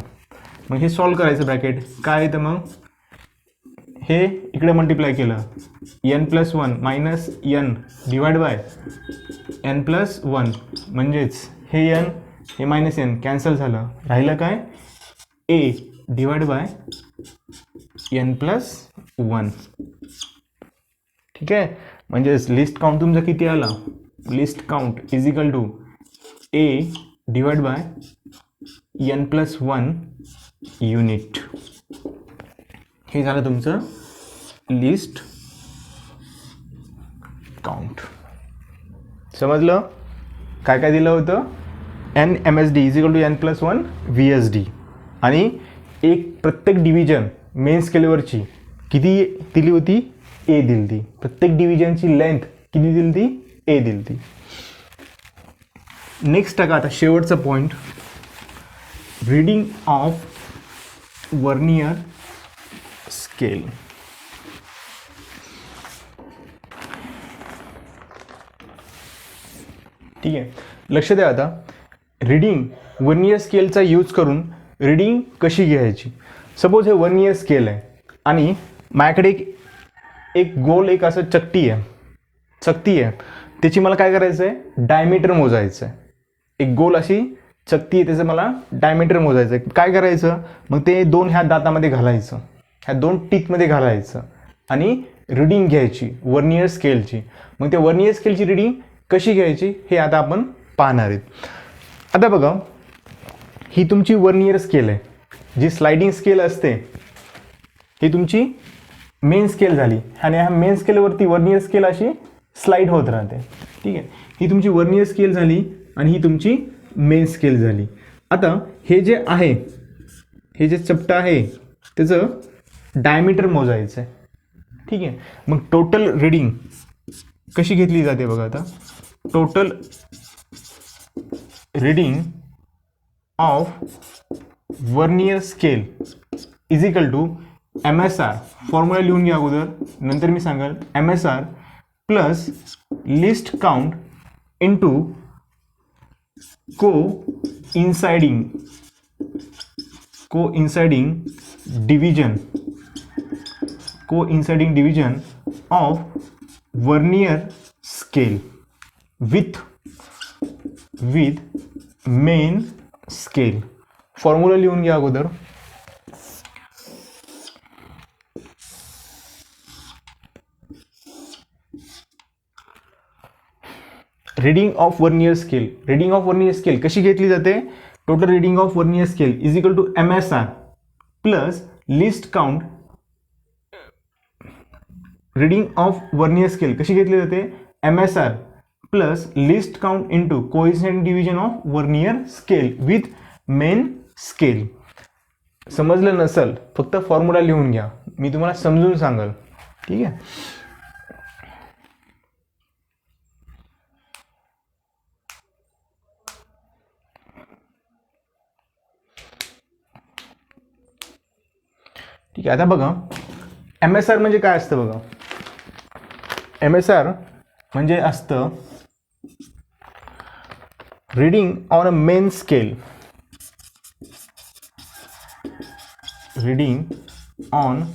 मग हे सॉल्व करायचं ब्रॅकेट काय येतं? मग हे इकडे मल्टिप्लाय केलं N+1 minus N divide by N+1 म्हणजेच हे N हे मायनस N कॅन्सल झालं. राहिलं काय? A divide by N+1. ठीक आहे. म्हणजेच लिस्ट काउंट तुमचा किती आला? Least count is equal to A divide by N+1 unit. हे झालं तुमचं लिस्ट काउंट. समजलं? काय काय दिलं होतं? N MSD is equal to N+1 VSD आणि एक प्रत्येक डिव्हिजन मेन स्केलवरची किती दिली होती? A दिली ती. प्रत्येक डिव्हिजनची लेंथ किती दिली ती? A दिली ती. नेक्स्ट टाका आता शेवटचा point. Reading of vernier scale. ठीक आहे. लक्ष द्या. आता रीडिंग वर्नियर स्केलचा यूज करून रीडिंग कशी घ्यायची. सपोज हे वर्नियर स्केल आहे आणि माझ्याकडे एक गोल एक असं चकती आहे. त्याची मला काय करायचं आहे? डायमीटर मोजायचं आहे. एक गोल अशी चकती आहे, त्याचं मला डायमीटर मोजायचं आहे. काय करायचं? मग ते दोन ह्या दातामध्ये घालायचं, ह्या दोन टीथमध्ये घालायचं आणि रीडिंग घ्यायची वर्नियर स्केलची. मग त्या वर्नियर स्केलची रीडिंग कशी घ्यायची हे आता आपण पाहणार आहेत. आता बघा, ही तुमची वर्नियर स्केल आहे. जी स्लायडिंग स्केल असते ही तुमची मेन स्केल झाली आणि ह्या मेन स्केलवरती वर्नियर स्केल अशी स्लाइड होत राहते. ठीक आहे. ही तुमची वर्नियर स्केल झाली आणि ही तुमची मेन स्केल झाली. आता हे जे आहे, हे जे चपटा आहे त्याचं डायमीटर मोजायचं आहे. ठीक आहे. मग टोटल रीडिंग कशी घेतली जाते बघा. आता total reading of vernier scale is equal to MSR. Formula लिहून घ्या अगोदर, नंतर मी सांगाल. MSR plus least count into coinciding division of vernier scale with main scale. Formula लिहून घ्या अगोदर. रीडिंग ऑफ वर्नियर स्केल कशी घेतली जाते? Total reading of vernier scale is equal to MSR plus least count. Reading of vernier scale कशी घेतली जाते? MSR plus least count into coinciding division of vernier scale with main scale. समजलं नसेल फक्त फॉर्म्युला लिहून घ्या, मी तुम्हाला समजून सांगाल. ठीक आहे. ठीक आहे. आता बघा, MSR म्हणजे काय असतं बघा. MSR म्हणजे असतं reading on a main scale reading on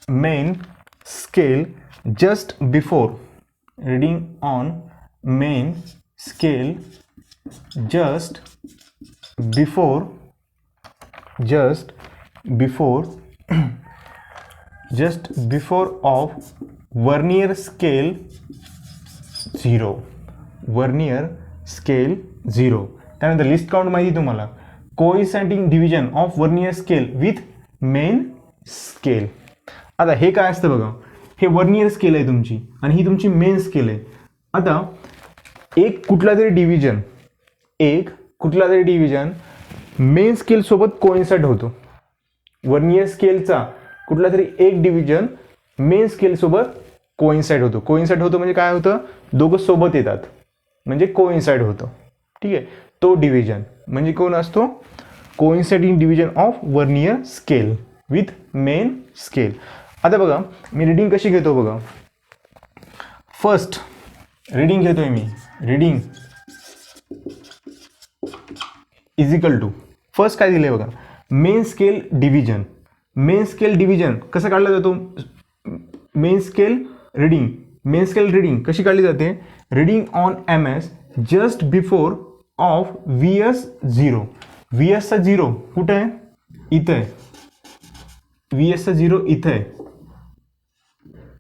main scale just before, reading on main scale just before of vernier scale 0, vernier scale 0. त्यानंतर लिस्ट काउंट माहिती तुम्हाला, coinciding division of vernier scale with main scale. आता हे काय असतं बघा, हे वर्नियर स्केल आहे तुमची आणि ही तुमची मेन स्केल आहे. आता एक कुठला तरी डिव्हिजन मेन स्केल सोबत कोइन्साइड होतो. वर्नियर स्केलचा कुठला तरी एक डिव्हिजन मेन स्केल सोबत कोइन्साइड होतो. कोइन्साइड होतो म्हणजे काय होतं, दोघं सोबत येतात म्हणजे कोइन्साइड होतं. ठीक आहे, तो डिव्हिजन म्हणजे कोण असतो, coinciding division of vernier scale with main scale. आता बघा मी रीडिंग कशी घेतो बघा. फर्स्ट रीडिंग घेतोय मी, reading is equal to, first काय दिलंय बघा, main scale division. Main scale division कसं काढला जातो, मेन स्केल रीडिंग कशी काढली जाते, reading on M S just before of V S 0. V एसचा 0 कुठं आहे, इथं आहे. व्ही एसचा 0 इथं आहे.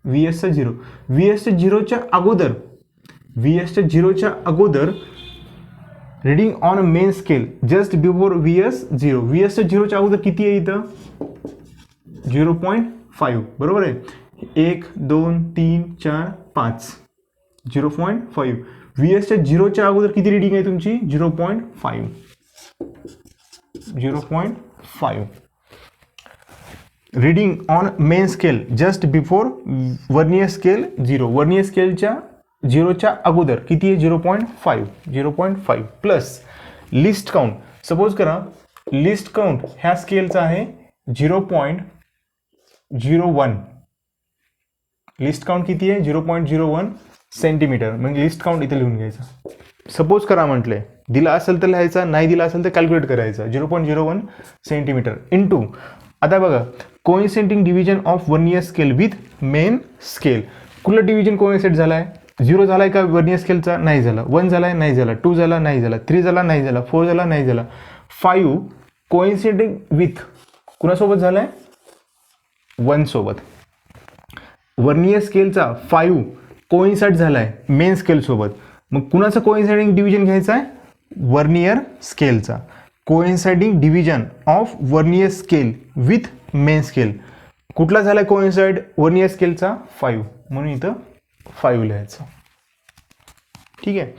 व्ही एसचा 0, व्ही एसच्या 0च्या अगोदर reading on main scale just before V S 0. V एसच्या 0च्या अगोदर किती आहे इथं, 0.5. बरोबर आहे. 1 2 3 4 5, 0.5. व्ही एसच्या 0च्या अगोदर किती रीडिंग आहे तुमची, 0.5. Reading on main scale just before vernier scale 0. Vernier स्केलच्या 0च्या अगोदर किती आहे, 0.5 प्लस लिस्ट काउंट. सपोज करा लिस्ट काउंट ह्या स्केलचा आहे 0.01. लिस्ट काउंट किती आहे, 0.01 सेंटीमीटर. म्हणजे लिस्ट काउंट इथे लिहून घ्यायचा. सपोज करा म्हटलंय, दिला असेल तर लिहायचा, नाही दिला असेल तर कॅल्क्युलेट करायचा. 0.01 सेंटीमीटर इंटू, आता बघा coinciding division of vernier scale with main scale. कुठलं डिव्हिजन कोइन्साइड झालाय, 0 झालाय का वर्नियर स्केलचा, नाही झाला. 1 झालाय, नाही झाला. 2 झाला, नाही झाला. 3 झाला, नाही झाला. 4 झाला, नाही झाला. 5 कोइन्साइडिंग विथ कुणासोबत झालाय, 1 सोबत. वर्नियर स्केलचा 5 कोइन्साइड झालाय मेन स्केल सोबत. मग कुणाचं कोइन्साइडिंग डिव्हिजन घ्यायचा आहे, वर्नियर स्केलचा. Coinciding division of vernier scale with main scale कुठला झालाय कोइन्साइड, वर्नियर स्केलचा 5, म्हणून इथं 5 लिहायचं. ठीक आहे.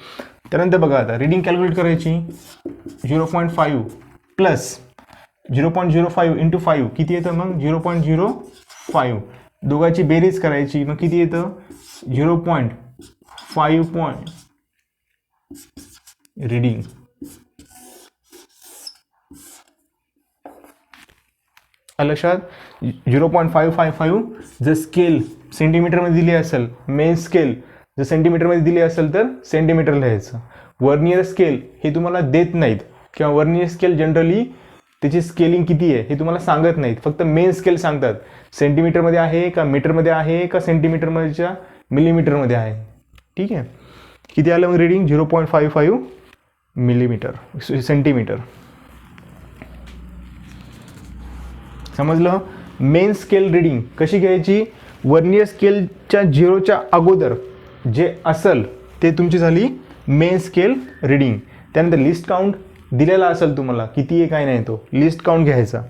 त्यानंतर बघा आता रीडिंग कॅल्क्युलेट करायची. 0.5 प्लस 0.05 इंटू 5 किती येतं मग, 0.05. दोघांची बेरीज करायची, मग किती येतं, 0.5 रीडिंग. लक्षात, 0.555 जर स्केल सेंटीमीटरमध्ये दिली असेल, मेन स्केल जर सेंटीमीटरमध्ये दिली असेल तर सेंटीमीटर लिहायचं. वर्नियर स्केल हे तुम्हाला देत नाहीत, किंवा वर्नियर स्केल जनरली त्याची स्केलिंग किती आहे हे तुम्हाला सांगत नाहीत, फक्त मेन स्केल सांगतात. सेंटीमीटरमध्ये आहे का, मीटरमध्ये आहे का, सेंटीमीटरमध्येच्या मिलीमीटरमध्ये आहे. ठीक आहे. किती आलं मग रीडिंग, 0.55 मिलीमीटर सेंटीमीटर. समजलं. मेन स्केल रीडिंग कशी घ्यायची, वर्नियर स्केलच्या 0च्या अगोदर जे असेल ते तुमची झाली मेन स्केल रीडिंग. त्यानंतर लिस्ट काउंट दिलेला असेल तुम्हाला किती आहे काय नाही, तो लिस्ट काउंट घ्यायचा.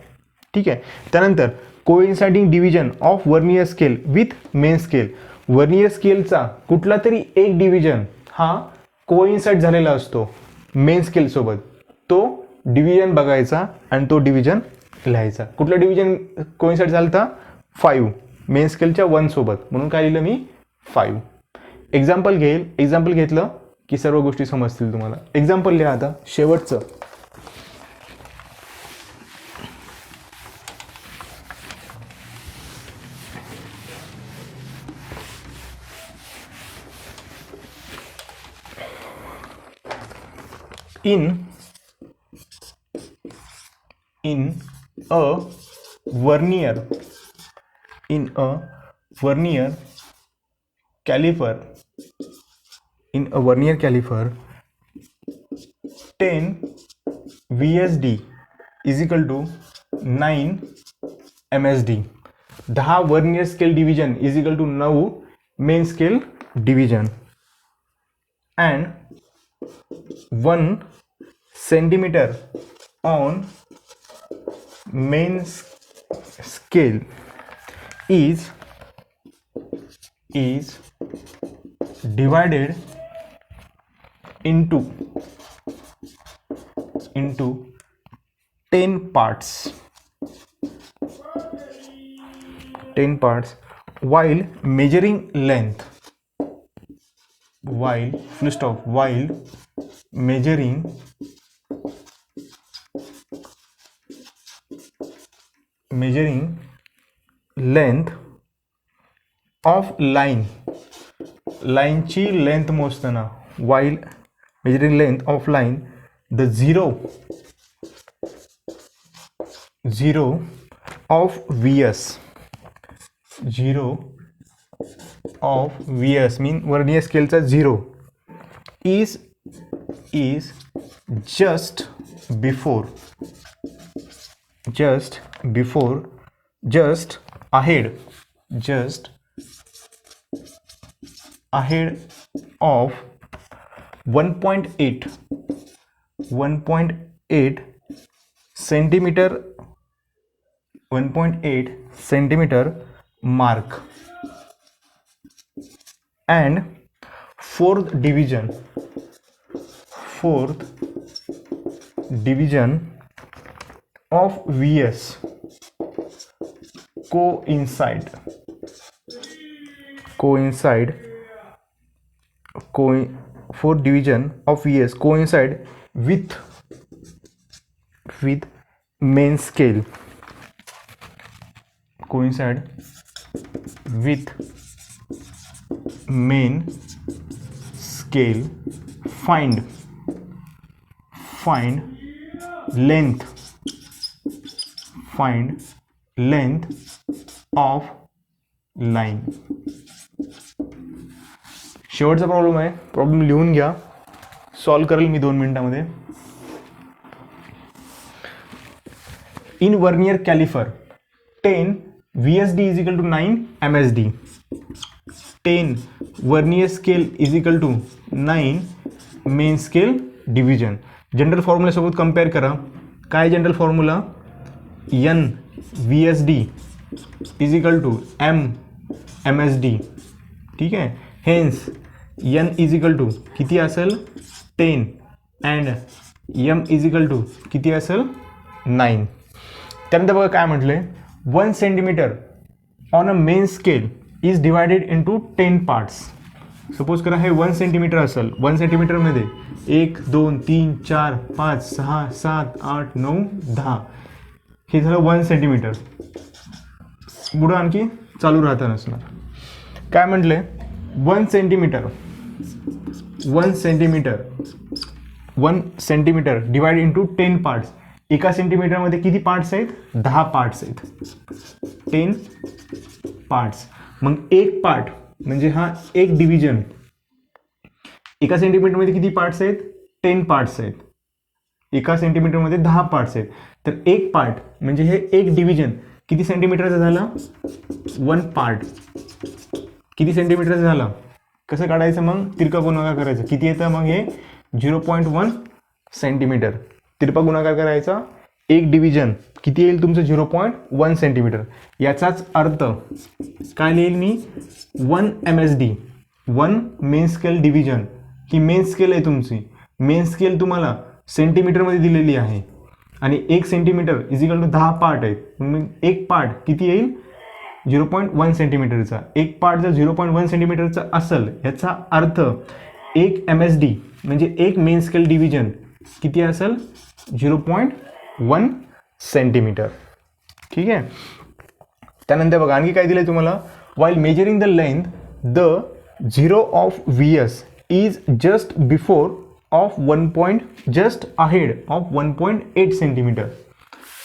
ठीक आहे. त्यानंतर coinciding division of vernier scale with main scale. Vernier स्केलचा कुठला तरी एक डिव्हिजन हा कोइन्साइड झालेला असतो मेन स्केल सोबत, तो डिव्हिजन बघायचा आणि तो डिव्हिजन लिहायचा. कुठला डिव्हिजन कोइन्साइड झालता, 5 मेन स्केलच्या 1 सोबत, म्हणून काय लिहिलं मी, 5. एक्झाम्पल घेतलं की सर्व गोष्टी समजतील तुम्हाला. एक्झाम्पल लिहा आता शेवटचं. in a vernier in a vernier caliper 10 VSD is equal to 9 MSD. 10 vernier scale division is equal to 9 main scale division and 1 centimeter on main scale is divided into 10 parts while measuring length while measuring length of line ची लेंथ मोजताना while measuring length of line the zero of VS mean vernier स्केलचा 0 is just ahead of 1.8 centimeter mark and fourth division of VS coincide fourth division of VS coincide with main scale find length of line. शेवटचा प्रॉब्लेम आहे. प्रॉब्लेम लिहून घ्या, सॉल्व करेल मी 2 मिनिटांमध्ये. In vernier caliper 10 VSD is equal to 9 MSD. 10 vernier scale is equal to 9 main scale division. General फॉर्म्युल्यासोबत कम्पेअर करा. काय general formula? N VSD is equal to M MSD. ठीक आहे. Hence N is equal to किती असेल? 10 and M is equal to किती असेल? 9. त्यानंतर बघा काय म्हटलंय, 1 centimetre on a main scale is divided into 10 parts. Suppose करा हे 1 सेंटीमीटर असेल. 1 सेंटीमीटरमध्ये 1 2 3 4 5 6 7 8 9 10 हे झालं 1 सेंटीमीटर. पुढं आणखी चालू राहता नसणार. काय म्हटलंय? 1 सेंटीमीटर डिवाइड इंटू 10 पार्ट्स. एका सेंटीमीटरमध्ये किती पार्ट्स आहेत? 10 पार्ट्स आहेत. 10 पार्ट्स. मग एक पार्ट म्हणजे हा एक डिव्हिजन. एका सेंटीमीटरमध्ये किती पार्ट्स आहेत? 10 पार्ट्स आहेत. एका सेंटीमीटरमध्ये 10 पार्ट्स आहेत. तर एक पार्ट म्हणजे हे एक डिव्हिजन किती सेंटीमीटरचा झाला? 1 पार्ट. किती सेंटीमीटरचा झाला? कसं काढायचं मग? तिरका गुणाकार करायचा. किती येतं मग हे? 0.1 सेंटीमीटर. तिरपा गुणाकार करायचा. एक डिव्हिजन किती येईल तुमचं? 0.1 सेंटीमीटर. याचाच अर्थ काय लिहिल मी? 1 MSD 1 मेन स्केल डिव्हिजन. ही मेन स्केल आहे तुमची. मेन स्केल तुम्हाला सेंटीमीटरमध्ये दिलेली आहे आणि 1 centimetre is equal to 10 part आहेत. मग एक पार्ट किती येईल? 0.1 सेंटीमीटरचा. एक पार्ट जर 0.1 सेंटीमीटरचा असेल याचा अर्थ 1 MSD म्हणजे एक मेन स्केल डिव्हिजन किती असेल? 0.1 सेंटीमीटर. ठीक आहे. त्यानंतर बघा आणखी काय दिलंय तुम्हाला? While measuring the length the 0 of VS is just before of 1 just ahead of 1.8 centimetre.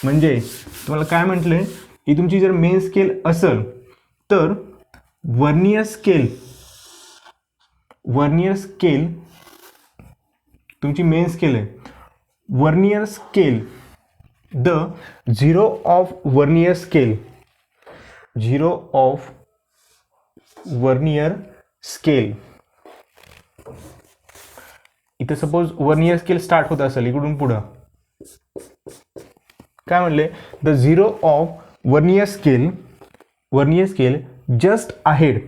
म्हणजे तुम्हाला काय म्हटलंय? ही तुमची जर मेन स्केल असेल तर वर्नियर स्केल तुमची मेन स्केल आहे. Vernier scale, the zero of vernier scale, इथं सपोज वर्नियर स्केल स्टार्ट होत असेल इकडून पुढं, काय म्हणले, the zero of vernier scale just ahead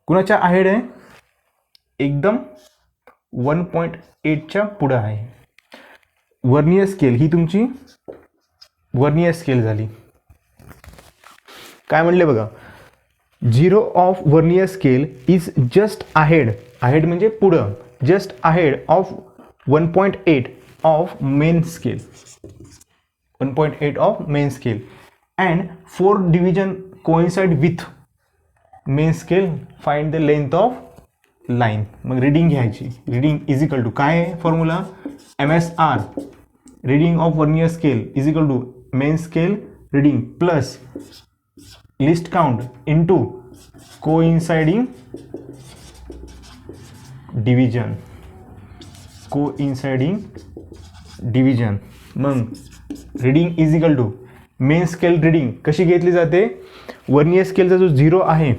कुणाच्या अहेड आहे, एकदम 1.8च्या पुढं आहे. वर्नियर स्केल ही तुमची वर्नियर स्केल झाली. काय म्हणले बघा, zero of vernier scale is just ahead म्हणजे पुढं, just ahead of 1.8 of main scale, 1.8 of main scale, and 4 division coincide with main scale, find the length of line. मग रिडिंग घ्यायची. रिडिंग इज इक्वल टू काय आहे formula, MSR reading of vernier scale is equal to main scale reading plus least count into coinciding division. मग reading is equal to main scale reading कशी घेतली जाते, वर्नियर स्केलचा जो झिरो आहे,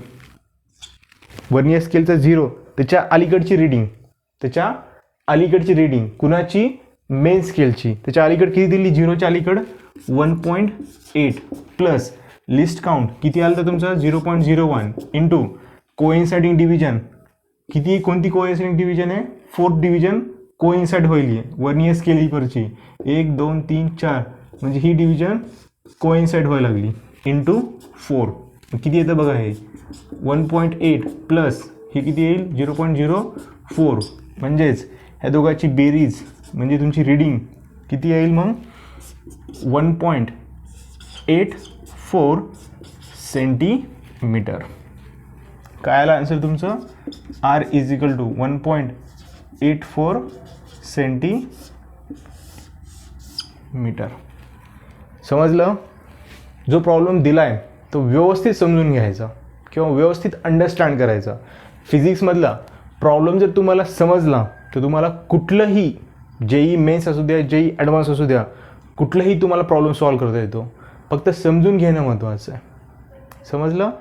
वर्नियर स्केलचा झिरो त्याच्या अलीकडची रिडिंग कुणाची, मेन स्केलची, त्याच्या अलीकडे किती दिली, झिरोच्या अलीकडे 1.8 प्लस लिस्ट काउंट किती आलं तर तुमचा 0.01 इंटू कोइन्साइडिंग डिव्हिजन किती, कोणती कोइन्साइडिंग डिव्हिजन आहे, 4 डिव्हिजन कोइन्साइड होईल वर्नियर स्केल इकडची 1 2 3 4, म्हणजे ही डिव्हिजन कोइन्साइड व्हायला लागली इंटू 4. किती येतं बघा, हे 1.8 प्लस हे किती येईल 0.04, म्हणजेच ह्या दोघांची बेरीज म्हणजे तुमची रिडिंग किती येईल मग 1.84 सेंटीमीटर. काय आलं आन्सर तुमचं, R is equal to 1.84 centimetre. समजलं. जो प्रॉब्लेम दिला आहे तो व्यवस्थित समजून घ्यायचा किंवा व्यवस्थित अंडरस्टँड करायचा. फिजिक्समधला प्रॉब्लेम जर तुम्हाला समजला तर तुम्हाला कुठलंही JEE मेन्स असू द्या, JEE ॲडव्हान्स असू द्या, कुठलाही तुम्हाला प्रॉब्लेम सॉल्व करता येतो. फक्त समजून घेणं महत्त्वाचं आहे. समजलं.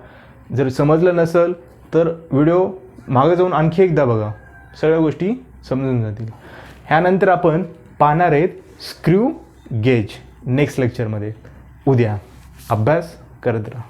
जर समजलं नसेल तर व्हिडिओ मागे जाऊन आणखी एकदा बघा, सगळ्या गोष्टी समजून जातील. ह्यानंतर आपण पाहणार आहेत स्क्रू गेज नेक्स्ट लेक्चरमध्ये. उद्या अभ्यास करत राहा.